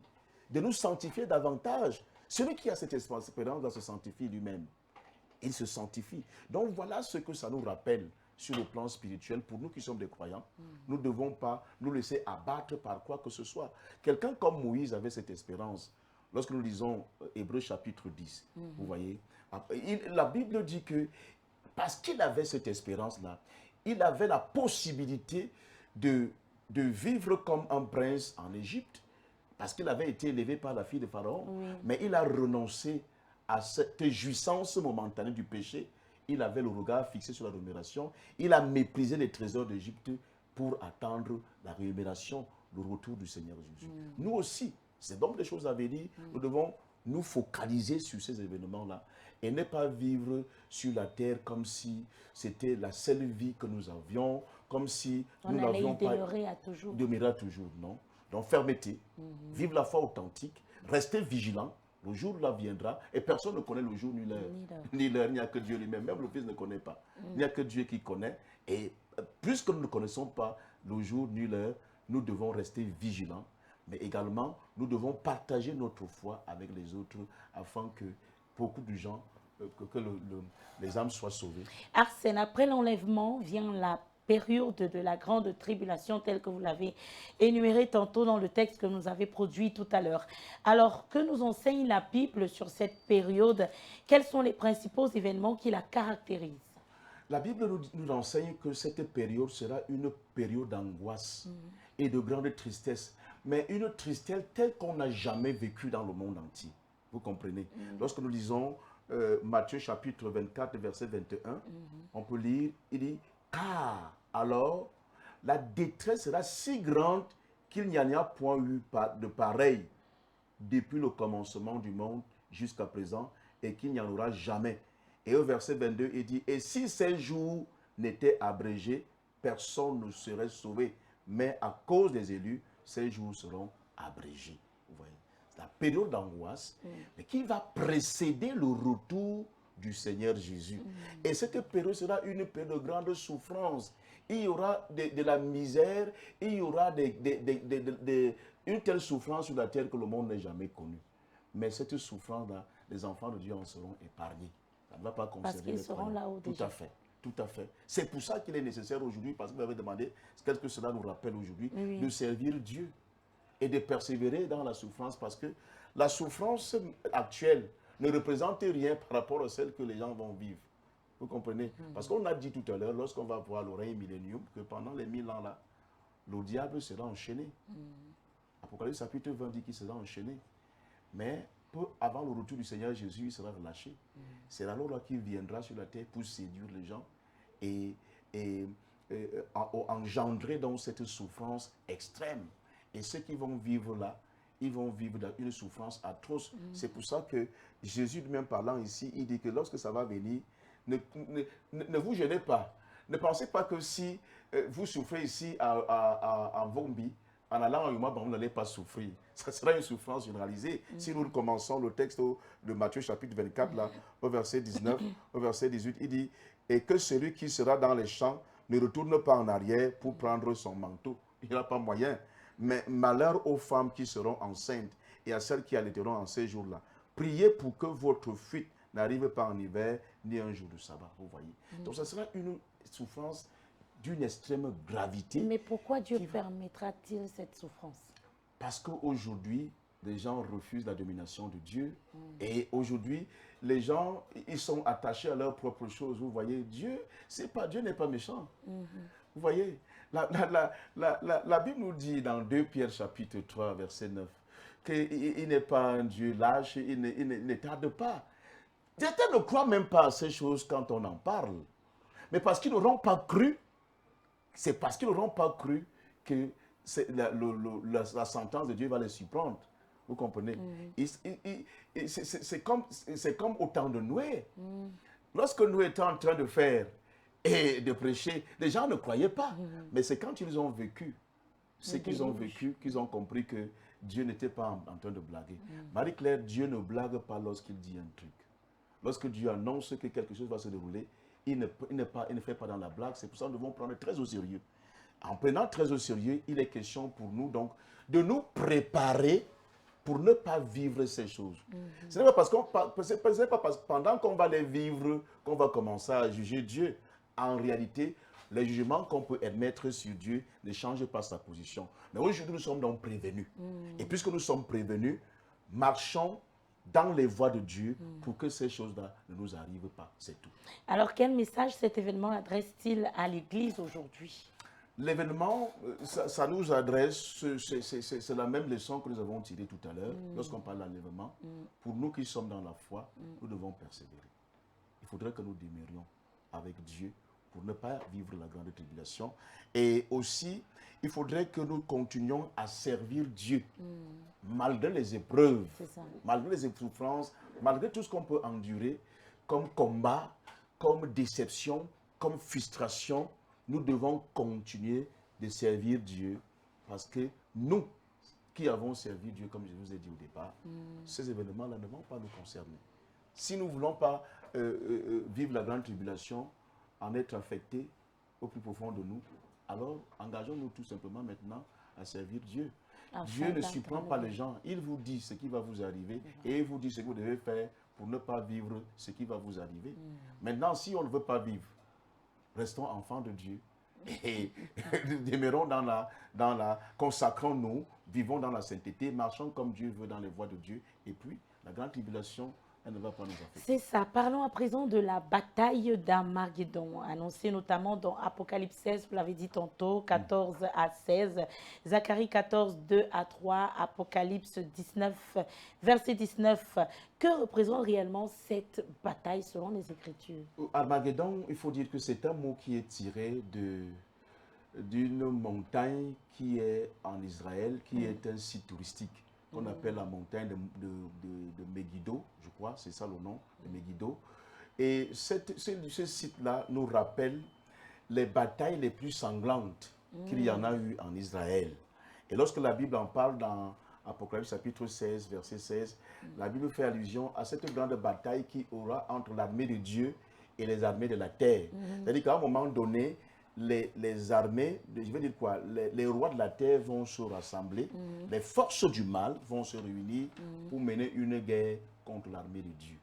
de nous sanctifier davantage. Celui qui a cette espérance doit se sanctifier lui-même. Il se sanctifie. Donc voilà ce que ça nous rappelle sur le plan spirituel. Pour nous qui sommes des croyants, nous ne devons pas nous laisser abattre par quoi que ce soit. Quelqu'un comme Moïse avait cette espérance. Lorsque nous lisons Hébreux chapitre 10, vous voyez, la Bible dit que parce qu'il avait cette espérance-là, il avait la possibilité de vivre comme un prince en Égypte, parce qu'il avait été élevé par la fille de Pharaon, mais il a renoncé à cette jouissance momentanée du péché. Il avait le regard fixé sur la rémunération. Il a méprisé les trésors d'Égypte pour attendre la rémunération, le retour du Seigneur Jésus. Nous aussi, c'est donc des choses à venir. Nous devons nous focaliser sur ces événements-là et ne pas vivre sur la terre comme si c'était la seule vie que nous avions, comme si nous n'avions pas... demeurer à toujours, non. Donc fermeté, vivre la foi authentique, rester vigilant. Le jour là viendra et personne ne connaît le jour ni l'heure. Ni l'heure, il n'y a que Dieu lui-même. Même le Fils ne connaît pas. Il n'y a que Dieu qui connaît. Et puisque nous ne connaissons pas le jour ni l'heure, nous devons rester vigilants. Mais également, nous devons partager notre foi avec les autres afin que beaucoup de gens, que les âmes soient sauvées. Arsène, après l'enlèvement vient la période de la grande tribulation telle que vous l'avez énumérée tantôt dans le texte que nous avez produit tout à l'heure. Alors, que nous enseigne la Bible sur cette période? Quels sont les principaux événements qui la caractérisent? La Bible nous enseigne que cette période sera une période d'angoisse et de grande tristesse, mais une tristesse telle qu'on n'a jamais vécue dans le monde entier. Vous comprenez? Lorsque nous lisons Matthieu chapitre 24, verset 21, on peut lire, il dit: car alors la détresse sera si grande qu'il n'y en a point eu de pareil depuis le commencement du monde jusqu'à présent et qu'il n'y en aura jamais. Et au verset 22, il dit: et si ces jours n'étaient abrégés, personne ne serait sauvé. Mais à cause des élus, ces jours seront abrégés. Vous voyez, c'est la période d'angoisse, mais qui va précéder le retour du Seigneur Jésus. Et cette période sera une période de grande souffrance. Il y aura de la misère, il y aura une telle souffrance sur la terre que le monde n'a jamais connue. Mais cette souffrance-là, les enfants de Dieu en seront épargnés. Ça ne va pas concerner parce qu'ils seront là-haut déjà. Tout à fait. Tout à fait. C'est pour ça qu'il est nécessaire aujourd'hui, parce que vous avez demandé, qu'est-ce que cela nous rappelle aujourd'hui, de servir Dieu et de persévérer dans la souffrance, parce que la souffrance actuelle ne représente rien par rapport à celle que les gens vont vivre. Vous comprenez? Parce qu'on a dit tout à l'heure, lorsqu'on va voir le règne millénium, que pendant les 1000 ans là, le diable sera enchaîné. Apocalypse chapitre 20 dit qu'il sera enchaîné. Mais peu avant le retour du Seigneur Jésus, il sera relâché. C'est alors là qu'il viendra sur la terre pour séduire les gens et engendrer donc cette souffrance extrême. Et ceux qui vont vivre là, ils vont vivre dans une souffrance atroce. C'est pour ça que Jésus lui-même parlant ici, il dit que lorsque ça va venir, ne vous gênez pas. Ne pensez pas que si vous souffrez ici à Vombi, en allant à Yuma, vous n'allez pas souffrir. Ça sera une souffrance généralisée. Si nous commençons le texte de Matthieu chapitre 24, là, au verset 19, au verset 18, il dit « Et que celui qui sera dans les champs ne retourne pas en arrière pour prendre son manteau. » Il n'y a pas moyen. Mais malheur aux femmes qui seront enceintes et à celles qui allaiteront en ces jours-là. Priez pour que votre fuite n'arrive pas en hiver ni un jour de sabbat. Vous voyez. Donc ça sera une souffrance d'une extrême gravité. Mais pourquoi Dieu permettra-t-il cette souffrance? Parce qu'aujourd'hui, les gens refusent la domination de Dieu. Et aujourd'hui, les gens, ils sont attachés à leurs propres choses. Vous voyez, Dieu n'est pas méchant. Vous voyez, la Bible nous dit dans 2 Pierre chapitre 3, verset 9, qu'il n'est pas un Dieu lâche, il ne tarde pas. Certains ne croient même pas à ces choses quand on en parle. Mais parce qu'ils n'auront pas cru, c'est parce qu'ils n'auront pas cru que la sentence de Dieu va les surprendre. Vous comprenez? C'est comme au temps de Noé. Lorsque Noé était en train de faire et de prêcher, les gens ne croyaient pas. Mais c'est quand ils ont vécu, c'est qu'ils ont vécu, qu'ils ont compris que Dieu n'était pas en train de blaguer. Marie-Claire, Dieu ne blague pas lorsqu'il dit un truc. Lorsque Dieu annonce que quelque chose va se dérouler, il ne fait pas dans la blague. C'est pour ça que nous devons prendre très au sérieux. En prenant très au sérieux, il est question pour nous donc de nous préparer pour ne pas vivre ces choses. Ce n'est pas parce que pendant qu'on va les vivre qu'on va commencer à juger Dieu. En réalité, les jugements qu'on peut émettre sur Dieu ne changent pas sa position. Mais aujourd'hui, nous sommes donc prévenus. Et puisque nous sommes prévenus, marchons dans les voies de Dieu pour que ces choses-là ne nous arrivent pas. C'est tout. Alors, quel message cet événement adresse-t-il à l'Église aujourd'hui? L'événement, ça nous adresse, c'est la même leçon que nous avons tirée tout à l'heure, lorsqu'on parle d'enlèvement. Pour nous qui sommes dans la foi, nous devons persévérer. Il faudrait que nous demeurions avec Dieu pour ne pas vivre la grande tribulation. Et aussi, il faudrait que nous continuions à servir Dieu, malgré les épreuves, malgré les souffrances, malgré tout ce qu'on peut endurer, comme combat, comme déception, comme frustration. Nous devons continuer de servir Dieu parce que nous qui avons servi Dieu, comme je vous ai dit au départ, ces événements-là ne vont pas nous concerner. Si nous ne voulons pas vivre la grande tribulation, en être affectés au plus profond de nous, alors engageons-nous tout simplement maintenant à servir Dieu. Dieu ne surprend pas les gens. Il vous dit ce qui va vous arriver et il vous dit ce que vous devez faire pour ne pas vivre ce qui va vous arriver. Maintenant, si on ne veut pas vivre, restons enfants de Dieu et demeurons consacrons-nous, vivons dans la sainteté, marchons comme Dieu veut dans les voies de Dieu. Et puis, la grande tribulation, elle ne va pas nous affecter. C'est ça. Parlons à présent de la bataille d'Armageddon, annoncée notamment dans Apocalypse 16, vous l'avez dit tantôt, 14 à 16, Zacharie 14, 2 à 3, Apocalypse 19, verset 19. Que représente réellement cette bataille selon les Écritures? Armageddon, il faut dire que c'est un mot qui est tiré d'une montagne qui est en Israël, qui est un site touristique. Qu'on appelle la montagne de Megiddo, je crois, c'est ça le nom, de Megiddo. Et ce site-là nous rappelle les batailles les plus sanglantes qu'il y en a eu en Israël. Et lorsque la Bible en parle dans Apocalypse chapitre 16, verset 16, la Bible fait allusion à cette grande bataille qui aura entre l'armée de Dieu et les armées de la terre. C'est-à-dire qu'à un moment donné, les armées, je veux dire quoi, les rois de la terre vont se rassembler, les forces du mal vont se réunir pour mener une guerre contre l'armée de Dieu.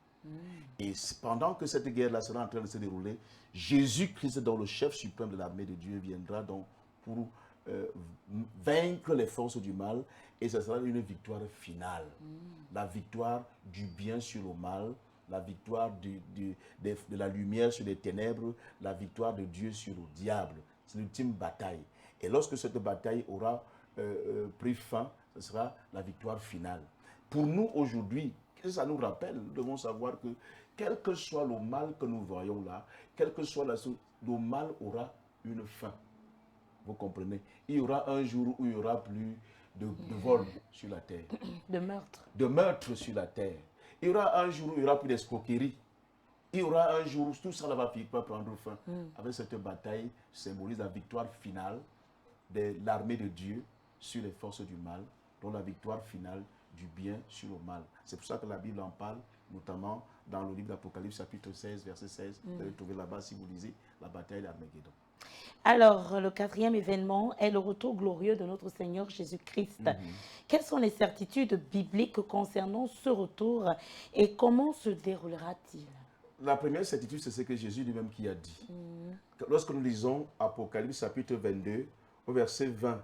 Et pendant que cette guerre-là sera en train de se dérouler, Jésus-Christ, dont le chef suprême de l'armée de Dieu, viendra donc pour vaincre les forces du mal, et ce sera une victoire finale. La victoire du bien sur le mal, la victoire de la lumière sur les ténèbres, la victoire de Dieu sur le diable. C'est l'ultime bataille. Et lorsque cette bataille aura pris fin, ce sera la victoire finale. Pour nous aujourd'hui, qu'est-ce que ça nous rappelle? Nous devons savoir que quel que soit le mal que nous voyons là, quel que soit le mal aura une fin. Vous comprenez? Il y aura un jour où il n'y aura plus de vol sur la terre. De meurtre. De meurtre sur la terre. Il y aura un jour où il n'y aura plus d'escroquerie. Il y aura un jour où tout ça va prendre fin. Avec cette bataille symbolise la victoire finale de l'armée de Dieu sur les forces du mal, dont la victoire finale du bien sur le mal. C'est pour ça que la Bible en parle, notamment dans le livre d'Apocalypse, chapitre 16, verset 16. Vous allez trouver là-bas si vous lisez la bataille d'Armageddon. Alors, le quatrième événement est le retour glorieux de notre Seigneur Jésus-Christ. Quelles sont les certitudes bibliques concernant ce retour et comment se déroulera-t-il? La première certitude, c'est ce que Jésus lui-même qui a dit. Lorsque nous lisons Apocalypse chapitre 22, au verset 20,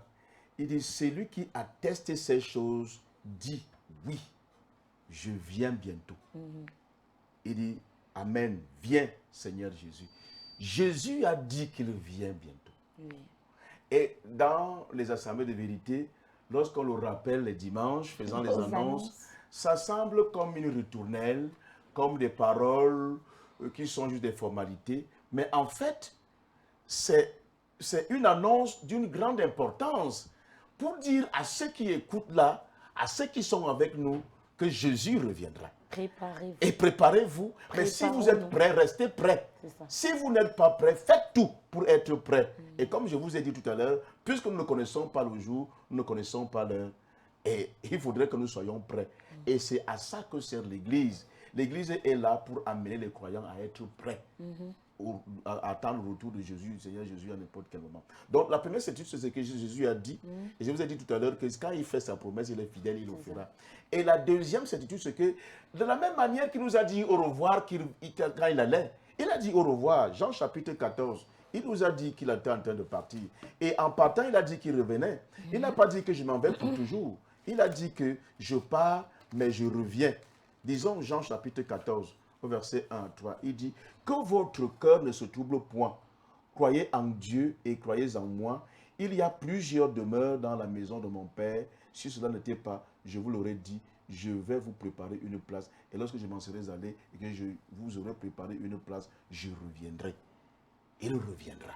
il dit, celui qui atteste ces choses dit, oui, je viens bientôt. Il dit, amen, viens Seigneur Jésus. Jésus a dit qu'il vient bientôt. Et dans les assemblées de vérité, lorsqu'on le rappelle les dimanches, faisant les annonces, ça semble comme une ritournelle, comme des paroles qui sont juste des formalités. Mais en fait, c'est une annonce d'une grande importance pour dire à ceux qui écoutent là, à ceux qui sont avec nous, que Jésus reviendra. Préparez-vous. Et préparez-vous. Mais si vous êtes prêts, restez prêts. Si vous n'êtes pas prêts, faites tout pour être prêts. Et comme je vous ai dit tout à l'heure, puisque nous ne connaissons pas le jour, nous ne connaissons pas l'heure, et il faudrait que nous soyons prêts. Et c'est à ça que sert l'Église. L'Église est là pour amener les croyants à être prêts. À attendre le retour de Jésus, du Seigneur Jésus à n'importe quel moment. Donc la première certitude, c'est ce que Jésus a dit. Et je vous ai dit tout à l'heure que quand il fait sa promesse, il est fidèle, il le fera. Et la deuxième certitude, c'est que de la même manière qu'il nous a dit au revoir quand il allait, il a dit au revoir. Jean chapitre 14, il nous a dit qu'il était en train de partir. Et en partant, il a dit qu'il revenait. Il n'a pas dit que je m'en vais pour toujours. Il a dit que je pars, mais je reviens. Disons Jean chapitre 14. Au verset 1 à 3, il dit « Que votre cœur ne se trouble point. Croyez en Dieu et croyez en moi. Il y a plusieurs demeures dans la maison de mon Père. Si cela n'était pas, je vous l'aurais dit, je vais vous préparer une place. Et lorsque je m'en serai allé et que je vous aurai préparé une place, je reviendrai. » Il reviendra.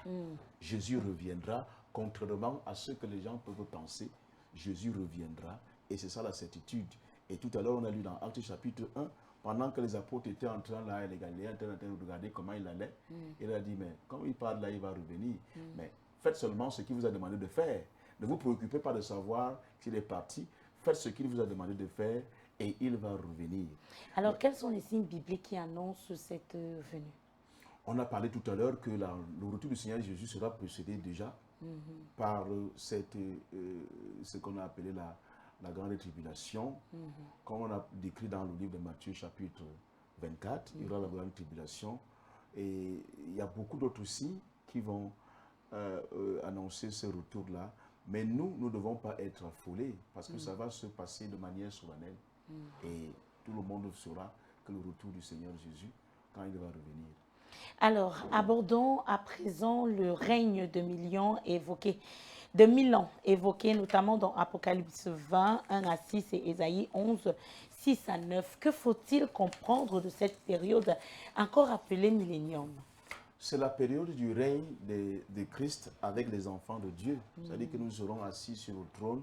Jésus reviendra, contrairement à ce que les gens peuvent penser. Jésus reviendra et c'est ça la certitude. Et tout à l'heure, on a lu dans Actes chapitre 1, pendant que les apôtres étaient en train, là, les Galiléens étaient en train de regarder comment il allait, il a dit, mais comme il parle là, il va revenir. Mais faites seulement ce qu'il vous a demandé de faire. Ne vous préoccupez pas de savoir s'il est parti. Faites ce qu'il vous a demandé de faire et il va revenir. Alors, quels sont les signes bibliques qui annoncent cette venue? On a parlé tout à l'heure que le retour du Seigneur Jésus sera précédé déjà par ce qu'on a appelé la grande tribulation, comme on a décrit dans le livre de Matthieu chapitre 24, il y aura la grande tribulation. Et il y a beaucoup d'autres signes qui vont annoncer ce retour-là. Mais nous ne devons pas être affolés parce que ça va se passer de manière solennelle. Et tout le monde saura que le retour du Seigneur Jésus, quand il va revenir. Alors, abordons à présent le règne de millions évoqué. De 1000 ans, évoqués notamment dans Apocalypse 20, 1 à 6 et Ésaïe 11, 6 à 9. Que faut-il comprendre de cette période encore appelée millénium? C'est la période du règne de Christ avec les enfants de Dieu. C'est-à-dire que nous serons assis sur le trône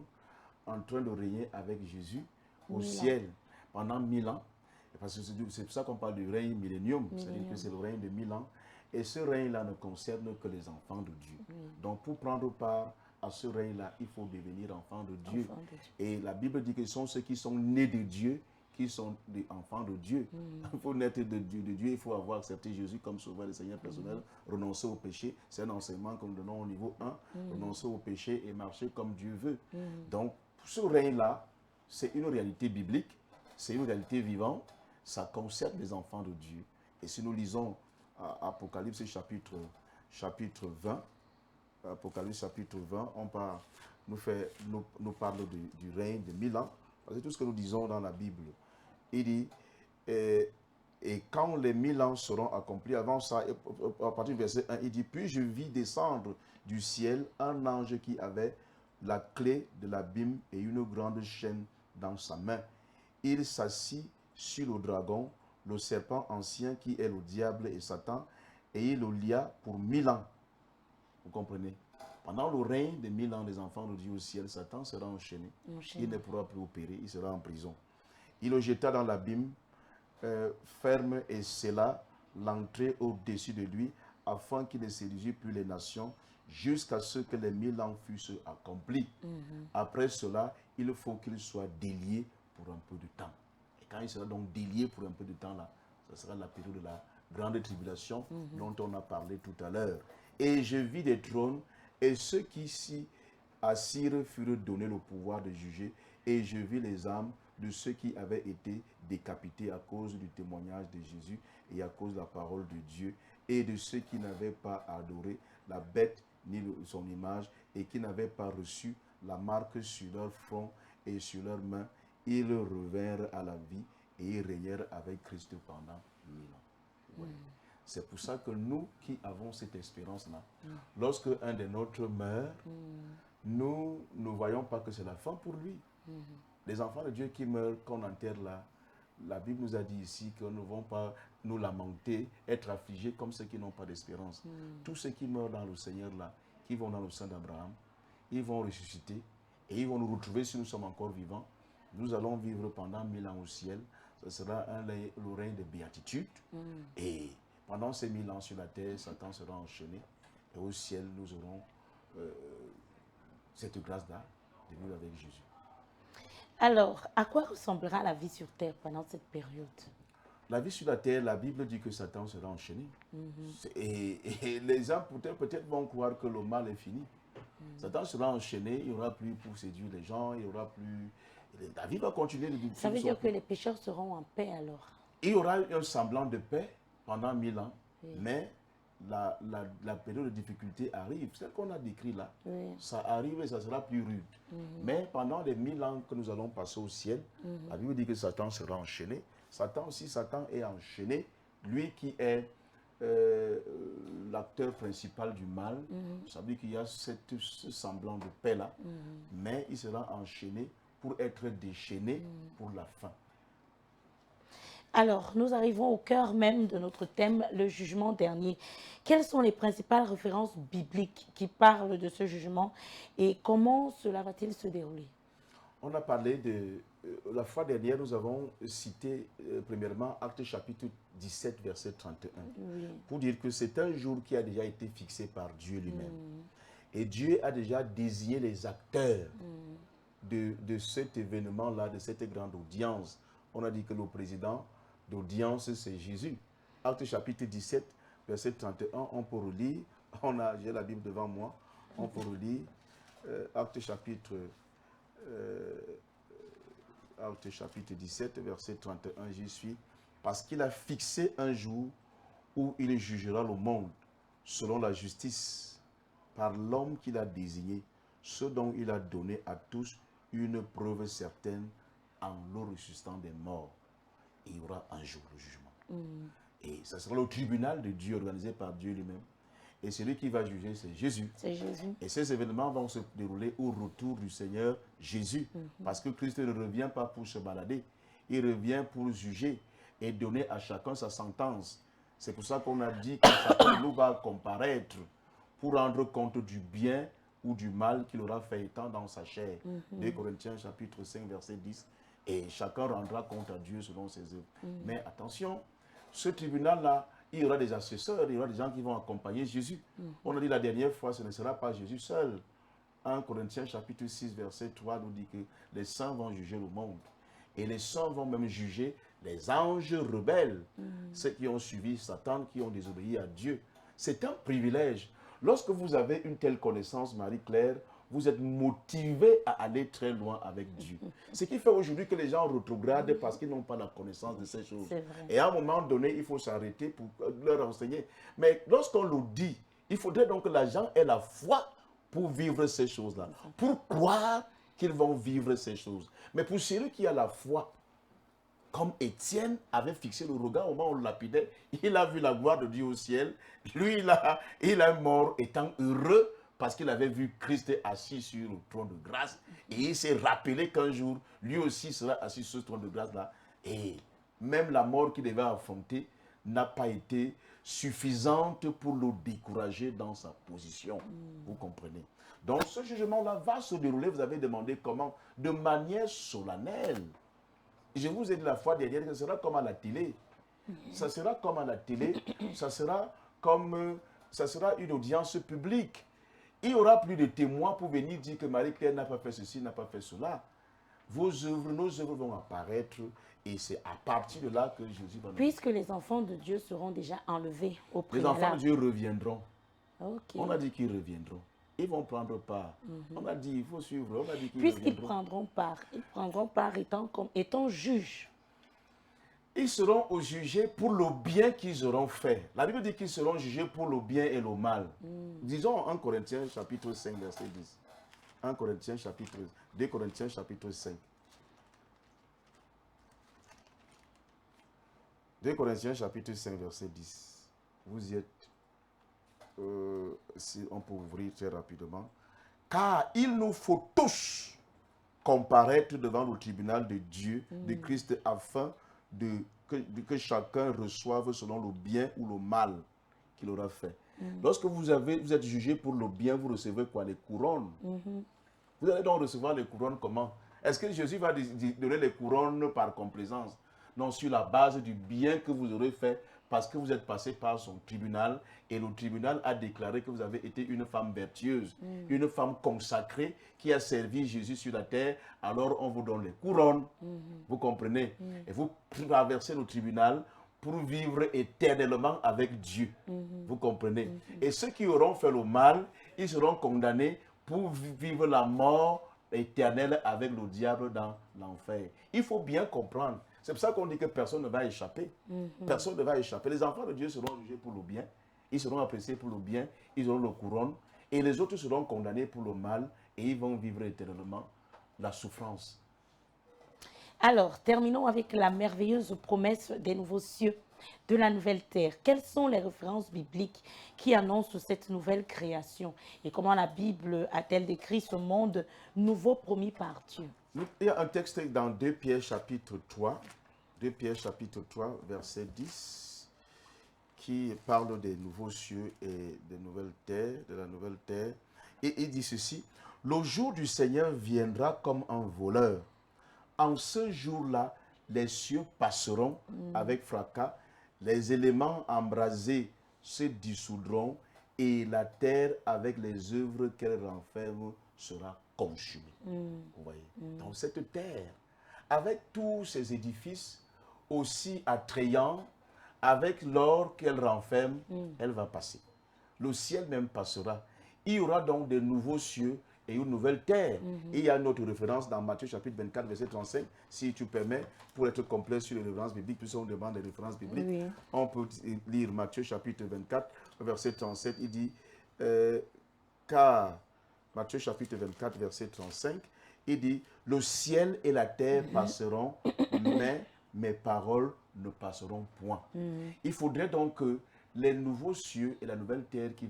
en train de régner avec Jésus au ciel pendant 1000 ans. Parce que c'est pour ça qu'on parle du règne millénium. C'est-à-dire que c'est le règne de 1000 ans. Et ce règne-là ne concerne que les enfants de Dieu. Donc pour prendre part à ce règne-là, il faut devenir enfant de Dieu. Et la Bible dit que ce sont ceux qui sont nés de Dieu, qui sont des enfants de Dieu. Il faut naître de Dieu, il faut avoir accepté Jésus comme sauveur et Seigneur personnel, renoncer au péché. C'est un enseignement que nous donnons au niveau 1, renoncer au péché et marcher comme Dieu veut. Donc, ce règne-là, c'est une réalité biblique, c'est une réalité vivante, ça concerne les enfants de Dieu. Et si nous lisons Apocalypse chapitre 20, Apocalypse chapitre 20, nous parle du règne de 1000 ans. Parce que tout ce que nous disons dans la Bible, il dit, et quand les 1000 ans seront accomplis, avant ça, à partir du verset 1, il dit, puis je vis descendre du ciel un ange qui avait la clé de l'abîme et une grande chaîne dans sa main. Il s'assit sur le dragon, le serpent ancien qui est le diable et Satan, et il le lia pour 1000 ans. Vous comprenez? Pendant le règne de 1000 ans des enfants de Dieu au ciel, Satan sera enchaîné. Il ne pourra plus opérer, il sera en prison. Il le jeta dans l'abîme, ferme et scella l'entrée au-dessus de lui, afin qu'il ne séduise plus les nations, jusqu'à ce que les 1000 ans fussent accomplis. Après cela, il faut qu'il soit délié pour un peu de temps. Et quand il sera donc délié pour un peu de temps, là, ce sera la période de la grande tribulation dont on a parlé tout à l'heure. Et je vis des trônes, et ceux qui s'y assirent furent donnés le pouvoir de juger, et je vis les âmes de ceux qui avaient été décapités à cause du témoignage de Jésus et à cause de la parole de Dieu, et de ceux qui n'avaient pas adoré la bête ni son image, et qui n'avaient pas reçu la marque sur leur front et sur leurs mains. Ils revinrent à la vie et ils régnèrent avec Christ pendant 1000 ans. Ouais. C'est pour ça que nous qui avons cette espérance-là, lorsque un des nôtres meurt, nous ne voyons pas que c'est la fin pour lui. Les enfants de Dieu qui meurent, qu'on enterre là, la Bible nous a dit ici que nous ne vont pas nous lamenter, être affligés comme ceux qui n'ont pas d'espérance. Tous ceux qui meurent dans le Seigneur là, qui vont dans le sein d'Abraham, ils vont ressusciter et ils vont nous retrouver si nous sommes encore vivants. Nous allons vivre pendant 1000 ans au ciel. Ce sera le règne de béatitude. Et pendant ces 1000 ans sur la terre, Satan sera enchaîné. Et au ciel, nous aurons cette grâce-là de vivre avec Jésus. Alors, à quoi ressemblera la vie sur terre pendant cette période? La vie sur la terre, la Bible dit que Satan sera enchaîné. Et les gens peut-être vont croire que le mal est fini. Satan sera enchaîné, il n'y aura plus pour séduire les gens, il n'y aura plus... La vie va continuer de vivre. Ça veut dire que les pécheurs seront en paix alors? Il y aura un semblant de paix pendant 1000 ans, mais la période de difficulté arrive. Celle qu'on a décrit là, ça arrive et ça sera plus rude. Mais pendant les 1000 ans que nous allons passer au ciel, la Bible dit que Satan sera enchaîné. Satan est enchaîné, lui qui est l'acteur principal du mal. Ça veut dire qu'il y a ce semblant de paix là, mais il sera enchaîné pour être déchaîné pour la fin. Alors, nous arrivons au cœur même de notre thème, le jugement dernier. Quelles sont les principales références bibliques qui parlent de ce jugement et comment cela va-t-il se dérouler? On a parlé de... la fois dernière, nous avons cité premièrement Actes chapitre 17, verset 31, pour dire que c'est un jour qui a déjà été fixé par Dieu lui-même. Et Dieu a déjà désigné les acteurs de cet événement-là, de cette grande audience. On a dit que le président d'audience, c'est Jésus. Actes chapitre 17, verset 31, on peut relire. J'ai la Bible devant moi. On peut relire Actes chapitre 17, verset 31, j'y suis. Parce qu'il a fixé un jour où il jugera le monde selon la justice par l'homme qu'il a désigné, ce dont il a donné à tous une preuve certaine en le ressuscitant des morts. Et il y aura un jour le jugement. Et ça sera le tribunal de Dieu organisé par Dieu lui-même. Et celui qui va juger, c'est Jésus. Et ces événements vont se dérouler au retour du Seigneur Jésus. Parce que Christ ne revient pas pour se balader. Il revient pour juger et donner à chacun sa sentence. C'est pour ça qu'on a dit que chacun de nous va comparaître pour rendre compte du bien ou du mal qu'il aura fait étant dans sa chair. 2 Corinthiens chapitre 5, verset 10. Et chacun rendra compte à Dieu selon ses œuvres. Mais attention, ce tribunal-là, il y aura des assesseurs, il y aura des gens qui vont accompagner Jésus. On a dit la dernière fois, ce ne sera pas Jésus seul. 1 Corinthiens chapitre 6, verset 3 nous dit que les saints vont juger le monde. Et les saints vont même juger les anges rebelles, ceux qui ont suivi Satan, qui ont désobéi à Dieu. C'est un privilège. Lorsque vous avez une telle connaissance, Marie-Claire, vous êtes motivé à aller très loin avec Dieu. Ce qui fait aujourd'hui que les gens rétrogradent parce qu'ils n'ont pas la connaissance de ces choses. Et à un moment donné, il faut s'arrêter pour leur enseigner. Mais lorsqu'on le dit, il faudrait donc que les gens aient la foi pour vivre ces choses-là, pour croire qu'ils vont vivre ces choses. Mais pour celui qui a la foi, comme Étienne avait fixé le regard au moment où on le lapidait, il a vu la gloire de Dieu au ciel. Lui, il est mort étant heureux parce qu'il avait vu Christ assis sur le trône de grâce. Et il s'est rappelé qu'un jour, lui aussi sera assis sur ce trône de grâce-là. Et même la mort qu'il devait affronter n'a pas été suffisante pour le décourager dans sa position. Vous comprenez? Donc ce jugement-là va se dérouler, vous avez demandé comment? De manière solennelle. Je vous ai dit la fois dernière que ce sera comme à la télé. Ça sera comme à la télé, ça sera une audience publique. Il n'y aura plus de témoins pour venir dire que Marie-Claire n'a pas fait ceci, n'a pas fait cela. Vos œuvres, nos œuvres vont apparaître et c'est à partir de là que Jésus va nous... Puisque les enfants de Dieu seront déjà enlevés au préalable. Les enfants de Dieu reviendront. Okay. On a dit qu'ils reviendront. Ils vont prendre part. On a dit, il faut suivre. On a dit qu'ils Puisqu'ils prendront part étant juges. Ils seront jugés pour le bien qu'ils auront fait. La Bible dit qu'ils seront jugés pour le bien et le mal. Disons 1 Corinthiens chapitre 5, verset 10. 2 Corinthiens chapitre 5. 2 Corinthiens chapitre 5, verset 10. Vous y êtes. Si on peut ouvrir très rapidement. Car il nous faut tous comparaître devant le tribunal de Dieu, de Christ, afin que chacun reçoive selon le bien ou le mal qu'il aura fait. Lorsque vous êtes jugé pour le bien, vous recevez quoi? Les couronnes. Vous allez donc recevoir les couronnes comment? Est-ce que Jésus va donner les couronnes par complaisance? Non, sur la base du bien que vous aurez fait parce que vous êtes passé par son tribunal et le tribunal a déclaré que vous avez été une femme vertueuse, une femme consacrée qui a servi Jésus sur la terre. Alors on vous donne les couronnes, vous comprenez? Et vous traversez le tribunal pour vivre éternellement avec Dieu. Vous comprenez? Et ceux qui auront fait le mal, ils seront condamnés pour vivre la mort éternelle avec le diable dans l'enfer. Il faut bien comprendre. C'est pour ça qu'on dit que personne ne va échapper. Personne ne va échapper. Les enfants de Dieu seront jugés pour le bien. Ils seront appréciés pour le bien. Ils auront le couronne. Et les autres seront condamnés pour le mal. Et ils vont vivre éternellement la souffrance. Alors, terminons avec la merveilleuse promesse des nouveaux cieux, de la nouvelle terre. Quelles sont les références bibliques qui annoncent cette nouvelle création? Et comment la Bible a-t-elle décrit ce monde nouveau promis par Dieu? Il y a un texte dans 2 Pierre chapitre 3, 2 Pierre chapitre 3, verset 10, qui parle des nouveaux cieux et des nouvelles terres, de la nouvelle terre. Et il dit ceci: le jour du Seigneur viendra comme un voleur. En ce jour-là, les cieux passeront avec fracas, les éléments embrasés se dissoudront et la terre avec les œuvres qu'elle renferme sera consumée. Vous voyez? Dans cette terre, avec tous ces édifices aussi attrayants, avec l'or qu'elle renferme, elle va passer. Le ciel même passera. Il y aura donc de nouveaux cieux et une nouvelle terre. Et il y a une autre référence dans Matthieu chapitre 24, verset 35, si tu permets, pour être complet sur les références bibliques, puisqu'on demande des références bibliques. On peut lire Matthieu chapitre 24, verset 37, il dit, car, Matthieu chapitre 24, verset 35, il dit, le ciel et la terre passeront, mais mes paroles ne passeront point. Il faudrait donc que les nouveaux cieux et la nouvelle terre qui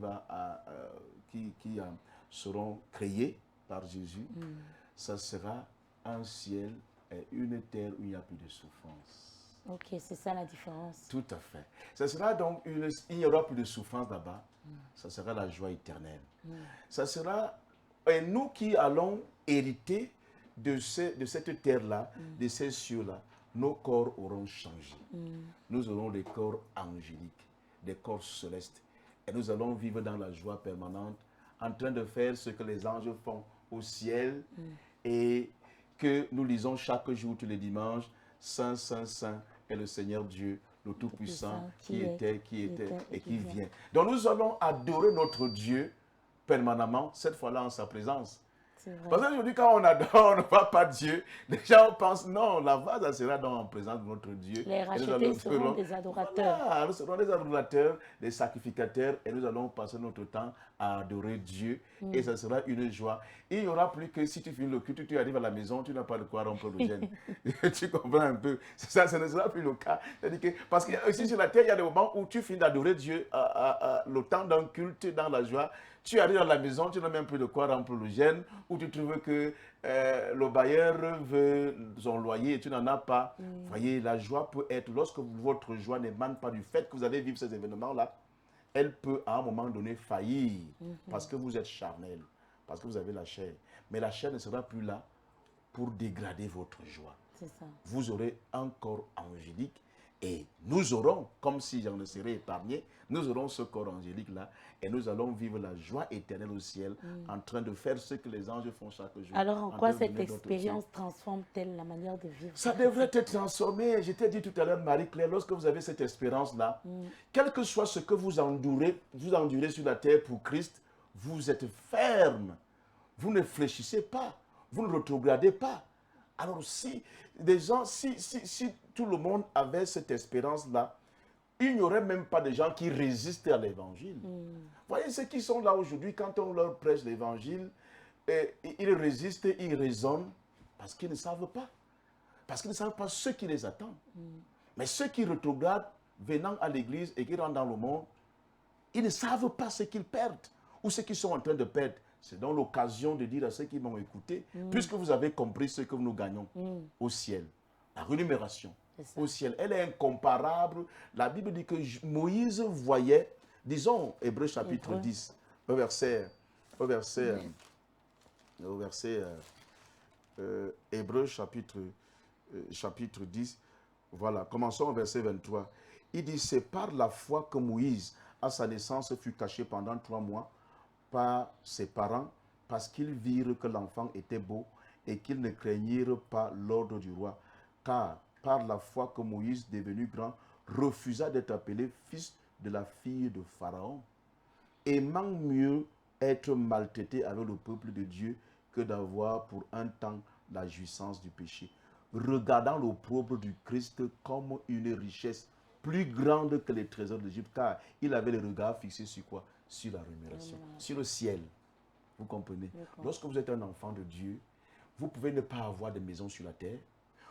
seront créés par Jésus, ça sera un ciel et une terre où il n'y a plus de souffrance. Ok, c'est ça la différence. Tout à fait. Ça sera donc il n'y aura plus de souffrance là-bas. Ça sera la joie éternelle. Ça sera, et nous qui allons hériter de cette terre-là, de ces cieux-là, nos corps auront changé. Nous aurons des corps angéliques, des corps célestes. Et nous allons vivre dans la joie permanente, en train de faire ce que les anges font au ciel et que nous lisons chaque jour, tous les dimanches, Saint, Saint, Saint est le Seigneur Dieu, le Tout-Puissant, qui était et qui vient. Donc nous allons adorer notre Dieu permanemment, cette fois-là en sa présence. Parce qu'aujourd'hui, quand on adore, on ne voit pas Dieu. Les gens pensent, non, là-bas, ça sera donc en présence de notre Dieu. Les rachetés seront des adorateurs. Voilà, nous serons des adorateurs, des sacrificateurs, et nous allons passer notre temps à adorer Dieu. Et ça sera une joie. Il n'y aura plus que si tu finis le culte, tu arrives à la maison, tu n'as pas de quoi rompre le jeûne. Tu comprends un peu? Ça ne sera plus le cas. Parce que ici sur la terre, il y a des moments où tu finis d'adorer Dieu, le temps d'un culte, dans la joie. Tu arrives à la maison, tu n'as même plus de quoi remplir le jeûne, ou tu trouves que le bailleur veut son loyer et tu n'en as pas. Vous voyez, la joie peut être, lorsque votre joie n'émane pas du fait que vous allez vivre ces événements-là, elle peut à un moment donné faillir, parce que vous êtes charnel, parce que vous avez la chair. Mais la chair ne sera plus là pour dégrader votre joie. C'est ça. Vous aurez un corps angélique. Et nous aurons, comme si j'en serais épargné, nous aurons ce corps angélique-là et nous allons vivre la joie éternelle au ciel en train de faire ce que les anges font chaque jour. Alors en quoi cette expérience transforme-t-elle la manière de vivre? Ça devrait être transformé. Je t'ai dit tout à l'heure, Marie-Claire, lorsque vous avez cette expérience-là, quel que soit ce que vous endurez sur la terre pour Christ, vous êtes ferme. Vous ne fléchissez pas. Vous ne rétrogradez pas. Alors si tout le monde avait cette espérance-là, il n'y aurait même pas de gens qui résistent à l'évangile. Vous voyez, ceux qui sont là aujourd'hui, quand on leur prêche l'évangile, ils résistent, ils raisonnent, parce qu'ils ne savent pas. Parce qu'ils ne savent pas ce qui les attend. Mais ceux qui rétrogradent, venant à l'église et qui rentrent dans le monde, ils ne savent pas ce qu'ils perdent ou ce qu'ils sont en train de perdre. C'est donc l'occasion de dire à ceux qui m'ont écouté, puisque vous avez compris ce que nous gagnons au ciel, la rémunération, au ciel. Elle est incomparable. La Bible dit que Moïse voyait, disons, Hébreux chapitre 10, au verset Hébreux chapitre 10, voilà, commençons au verset 23. Il dit, c'est par la foi que Moïse, à sa naissance, fut caché pendant 3 mois par ses parents, parce qu'ils virent que l'enfant était beau et qu'ils ne craignirent pas l'ordre du roi. Car par la foi que Moïse, devenu grand, refusa d'être appelé fils de la fille de Pharaon, aimant mieux être maltraité avec le peuple de Dieu que d'avoir pour un temps la jouissance du péché, regardant l'opprobre du Christ comme une richesse plus grande que les trésors d'Égypte, car il avait le regard fixé sur quoi? Sur la rémunération, sur le ciel. Vous comprenez? Lorsque vous êtes un enfant de Dieu, vous pouvez ne pas avoir de maison sur la terre,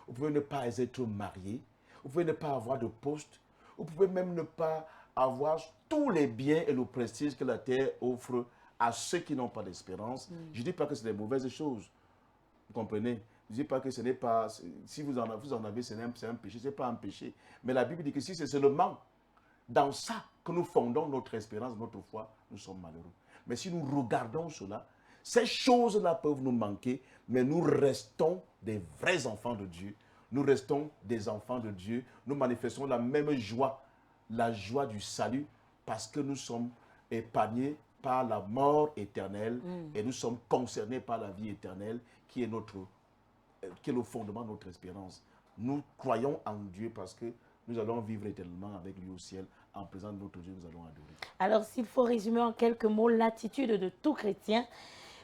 vous pouvez ne pas être marié, vous pouvez ne pas avoir de poste, vous pouvez même ne pas avoir tous les biens et le prestige que la terre offre à ceux qui n'ont pas d'espérance. Je ne dis pas que c'est des mauvaises choses. Vous comprenez? Je ne dis pas que ce n'est pas... Si vous en avez, c'est un péché. Ce n'est pas un péché. Mais la Bible dit que si c'est seulement dans ça que nous fondons notre espérance, notre foi, nous sommes malheureux. Mais si nous regardons cela, ces choses-là peuvent nous manquer, mais nous restons des vrais enfants de Dieu. Nous restons des enfants de Dieu. Nous manifestons la même joie, la joie du salut, parce que nous sommes épargnés par la mort éternelle et nous sommes concernés par la vie éternelle qui est le fondement de notre espérance. Nous croyons en Dieu parce que nous allons vivre éternellement avec lui au ciel. En présence de notre Dieu, nous allons adorer. Alors, s'il faut résumer en quelques mots l'attitude de tout chrétien,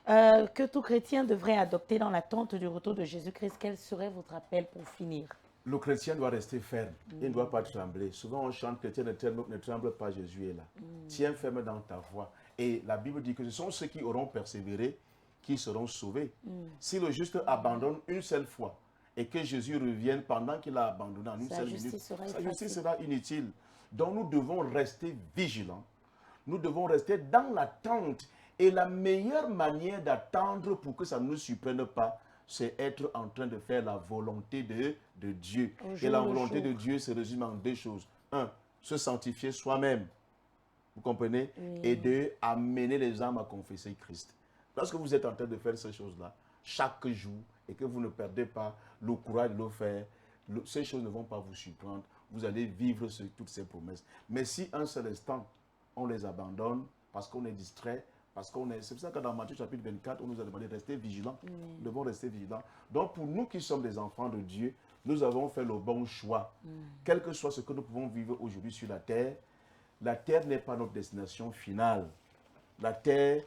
que tout chrétien devrait adopter dans l'attente du retour de Jésus-Christ, quel serait votre appel pour finir? Le chrétien doit rester ferme, il ne doit pas trembler. Souvent on chante, chrétien ne tremble pas, Jésus est là. Tiens ferme dans ta foi. Et la Bible dit que ce sont ceux qui auront persévéré qui seront sauvés. Si le juste abandonne une seule fois et que Jésus revienne pendant qu'il a abandonné en une seule minute, sa justice sera inutile. Donc nous devons rester vigilants. Nous devons rester dans l'attente. Et la meilleure manière d'attendre pour que ça ne nous surprenne pas, c'est être en train de faire la volonté de Dieu. Et la volonté de Dieu se résume en 2 choses. 1, se sanctifier soi-même. Vous comprenez? Et 2, amener les âmes à confesser Christ. Lorsque vous êtes en train de faire ces choses-là, chaque jour, et que vous ne perdez pas le courage de le faire, ces choses ne vont pas vous surprendre. Vous allez vivre toutes ces promesses. Mais si un seul instant, on les abandonne parce qu'on est distrait, c'est pour ça que dans Matthieu chapitre 24, on nous a demandé de rester vigilants. Nous devons rester vigilants. Donc pour nous qui sommes des enfants de Dieu, nous avons fait le bon choix. Quel que soit ce que nous pouvons vivre aujourd'hui sur la terre n'est pas notre destination finale. La terre,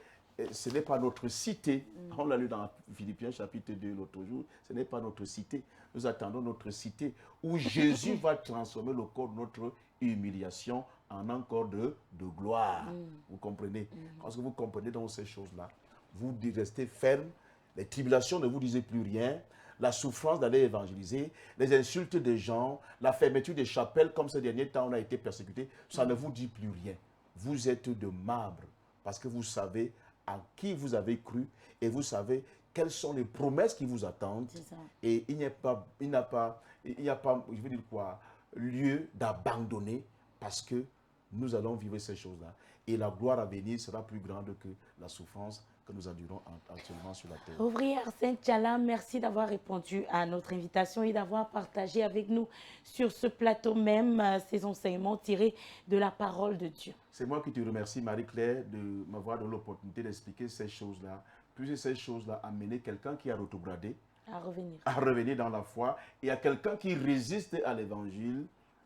ce n'est pas notre cité. On l'a lu dans Philippiens chapitre 2 l'autre jour. Ce n'est pas notre cité. Nous attendons notre cité où Jésus va transformer le corps de notre humiliation en un corps de gloire. Vous comprenez? Parce que vous comprenez dans ces choses-là, vous restez ferme. Les tribulations ne vous disent plus rien. La souffrance d'aller évangéliser, les insultes des gens, la fermeture des chapelles, comme ces derniers temps on a été persécutés, ça ne vous dit plus rien. Vous êtes de marbre parce que vous savez à qui vous avez cru et vous savez quelles sont les promesses qui vous attendent. Et il n'y a pas, je veux dire quoi, lieu d'abandonner parce que nous allons vivre ces choses-là. Et la gloire à venir sera plus grande que la souffrance que nous endurons actuellement sur la terre. Ouvrière Saint-Tchala, merci d'avoir répondu à notre invitation et d'avoir partagé avec nous sur ce plateau même ces enseignements tirés de la parole de Dieu. C'est moi qui te remercie, Marie-Claire, de m'avoir donné l'opportunité d'expliquer ces choses-là. Puis ces choses-là amener quelqu'un qui a rétrogradé à revenir dans la foi et à quelqu'un qui résiste à l'évangile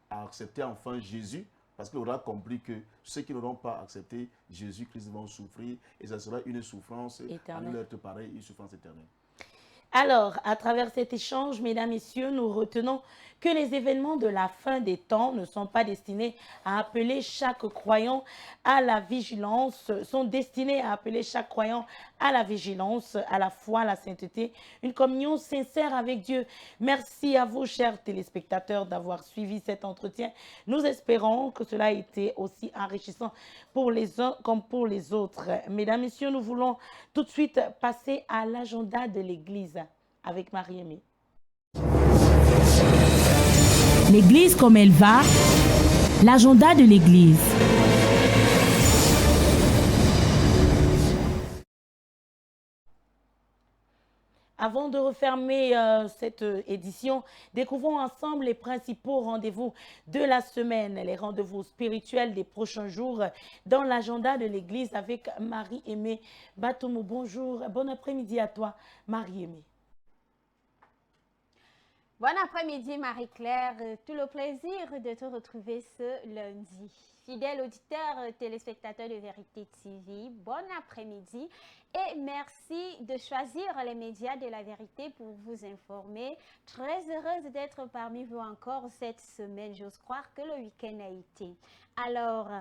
à accepter enfin Jésus. Parce qu'il aura compris que ceux qui n'auront pas accepté Jésus-Christ vont souffrir et ça sera une souffrance éternelle, une souffrance éternelle. Alors, à travers cet échange, mesdames, messieurs, nous retenons que les événements de la fin des temps ne sont pas destinés à appeler chaque croyant à la vigilance, sont destinés à appeler chaque croyant à la vigilance, à la foi, à la sainteté, une communion sincère avec Dieu. Merci à vous, chers téléspectateurs, d'avoir suivi cet entretien. Nous espérons que cela a été aussi enrichissant pour les uns comme pour les autres. Mesdames, messieurs, nous voulons tout de suite passer à l'agenda de l'Église avec Marie-Aimée. L'Église comme elle va, l'agenda de l'Église. Avant de refermer cette édition, découvrons ensemble les principaux rendez-vous de la semaine, les rendez-vous spirituels des prochains jours dans l'agenda de l'Église avec Marie-Aimée Batoumou. Bonjour, bon après-midi à toi, Marie-Aimée. Bon après-midi Marie-Claire, tout le plaisir de te retrouver ce lundi. Fidèles auditeurs, téléspectateurs de Vérité TV, bon après-midi et merci de choisir les médias de la vérité pour vous informer. Très heureuse d'être parmi vous encore cette semaine. J'ose croire que le week-end a été. Alors,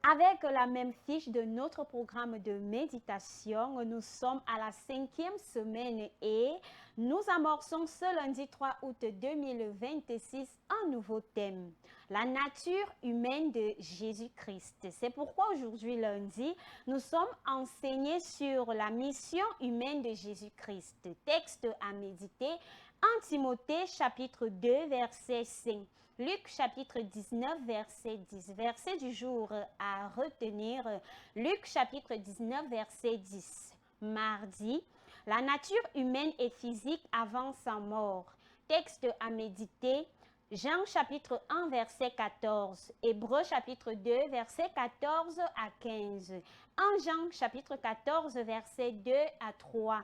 avec la même fiche de notre programme de méditation, nous sommes à la 5e semaine et nous amorçons ce lundi 3 août 2026 un nouveau thème, la nature humaine de Jésus-Christ. C'est pourquoi aujourd'hui lundi, nous sommes enseignés sur la mission humaine de Jésus-Christ. Texte à méditer, 1 Timothée chapitre 2 verset 5. Luc chapitre 19, verset 10. Verset du jour à retenir, Luc chapitre 19, verset 10. Mardi, la nature humaine et physique avant sa mort. Texte à méditer, Jean chapitre 1, verset 14. Hébreux chapitre 2, verset 14 à 15. 1 Jean chapitre 14, verset 2 à 3.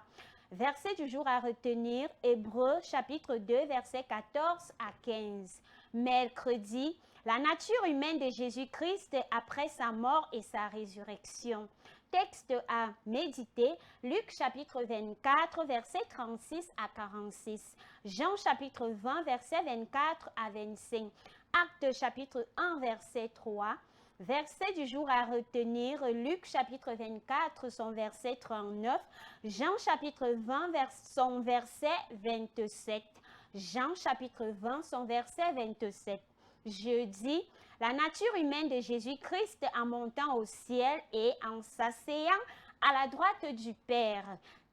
Verset du jour à retenir, Hébreux chapitre 2, verset 14 à 15. Mercredi, la nature humaine de Jésus-Christ après sa mort et sa résurrection. Texte à méditer, Luc chapitre 24, verset 36 à 46. Jean chapitre 20, verset 24 à 25. Actes chapitre 1, verset 3. Verset du jour à retenir, Luc chapitre 24, son verset 39. Jean chapitre 20, son verset 27. Jean chapitre 20, son verset 27. Jeudi, la nature humaine de Jésus-Christ en montant au ciel et en s'asseyant à la droite du Père.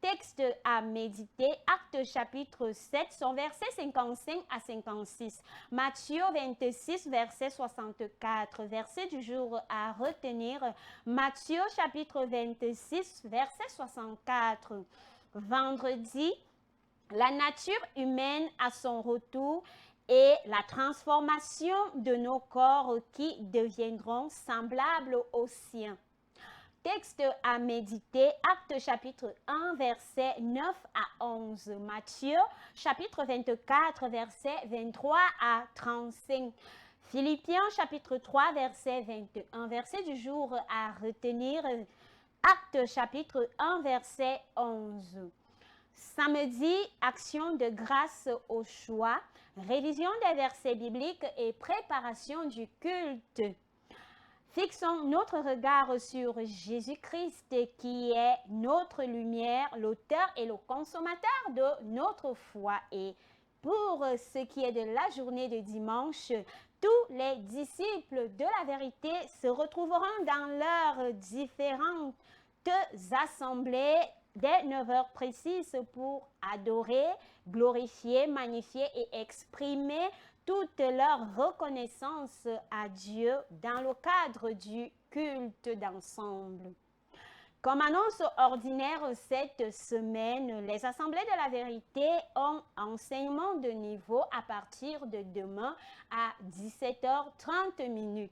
Texte à méditer, Actes chapitre 7, son verset 55 à 56. Matthieu 26, verset 64. Verset du jour à retenir, Matthieu chapitre 26, verset 64. Vendredi, la nature humaine à son retour et la transformation de nos corps qui deviendront semblables aux siens. Texte à méditer, Actes chapitre 1, verset 9 à 11. Matthieu chapitre 24, verset 23 à 35. Philippiens chapitre 3, verset 21. Verset du jour à retenir, Actes chapitre 1, verset 11. Samedi, action de grâce au choix, révision des versets bibliques et préparation du culte. Fixons notre regard sur Jésus-Christ qui est notre lumière, l'auteur et le consommateur de notre foi. Et pour ce qui est de la journée de dimanche, tous les disciples de la vérité se retrouveront dans leurs différentes assemblées dès 9 heures précises pour adorer, glorifier, magnifier et exprimer toute leur reconnaissance à Dieu dans le cadre du culte d'ensemble. Comme annonce ordinaire cette semaine, les assemblées de la vérité ont enseignement de niveau à partir de demain à 17h30.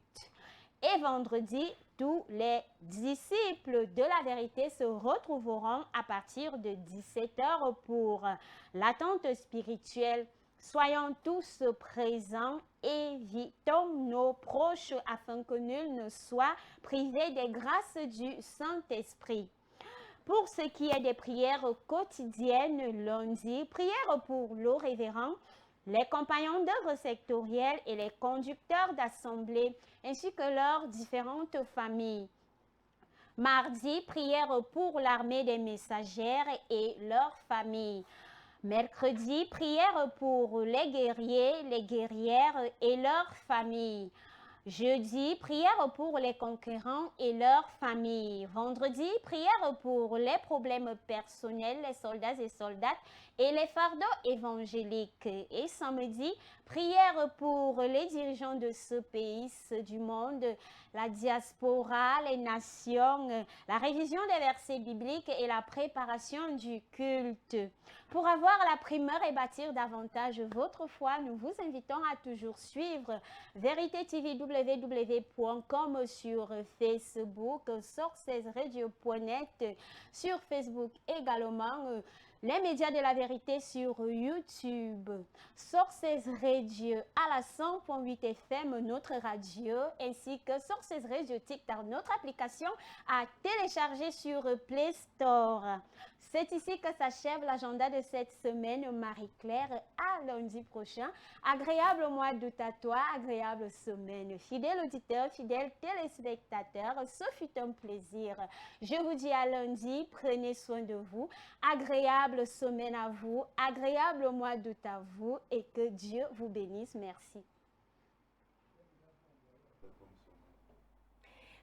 Et vendredi, tous les disciples de la vérité se retrouveront à partir de 17h pour l'attente spirituelle. Soyons tous présents, évitons nos proches afin que nul ne soit privé des grâces du Saint-Esprit. Pour ce qui est des prières quotidiennes lundi, prières pour le révérend, les compagnons d'œuvre sectorielle et les conducteurs d'assemblée, ainsi que leurs différentes familles. Mardi, prière pour l'armée des messagères et leurs familles. Mercredi, prière pour les guerriers, les guerrières et leurs familles. Jeudi, prière pour les conquérants et leurs familles. Vendredi, prière pour les problèmes personnels, les soldats et soldates et les fardeaux évangéliques. Et samedi, prière pour les dirigeants de ce pays, ceux du monde, la diaspora, les nations, la révision des versets bibliques et la préparation du culte. Pour avoir la primeur et bâtir davantage votre foi, nous vous invitons à toujours suivre Vérité TV www.com sur Facebook, sourcesradio.net sur Facebook également, les médias de la vérité sur YouTube, Sources Radio à la 100.8 FM, notre radio, ainsi que Sources Radio TikTok, notre application à télécharger sur Play Store. C'est ici que s'achève l'agenda de cette semaine, Marie-Claire. À lundi prochain. Agréable mois d'août à toi, agréable semaine. Fidèle auditeur, fidèle téléspectateur, ce fut un plaisir. Je vous dis à lundi, prenez soin de vous. Agréable semaine à vous, agréable mois d'août à vous et que Dieu vous bénisse. Merci.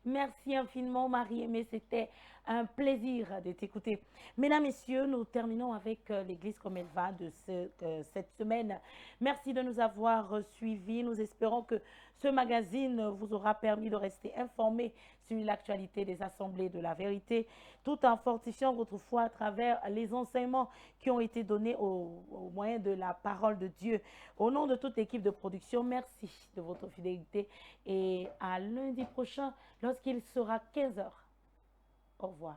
Merci infiniment, Marie-Aimée. C'était un plaisir de t'écouter. Mesdames, Messieurs, nous terminons avec l'Église comme elle va de cette semaine. Merci de nous avoir suivis. Nous espérons que ce magazine vous aura permis de rester informés sur l'actualité des assemblées de la vérité, tout en fortifiant votre foi à travers les enseignements qui ont été donnés au moyen de la parole de Dieu. Au nom de toute l'équipe de production, merci de votre fidélité et à lundi prochain lorsqu'il sera 15h. Au revoir.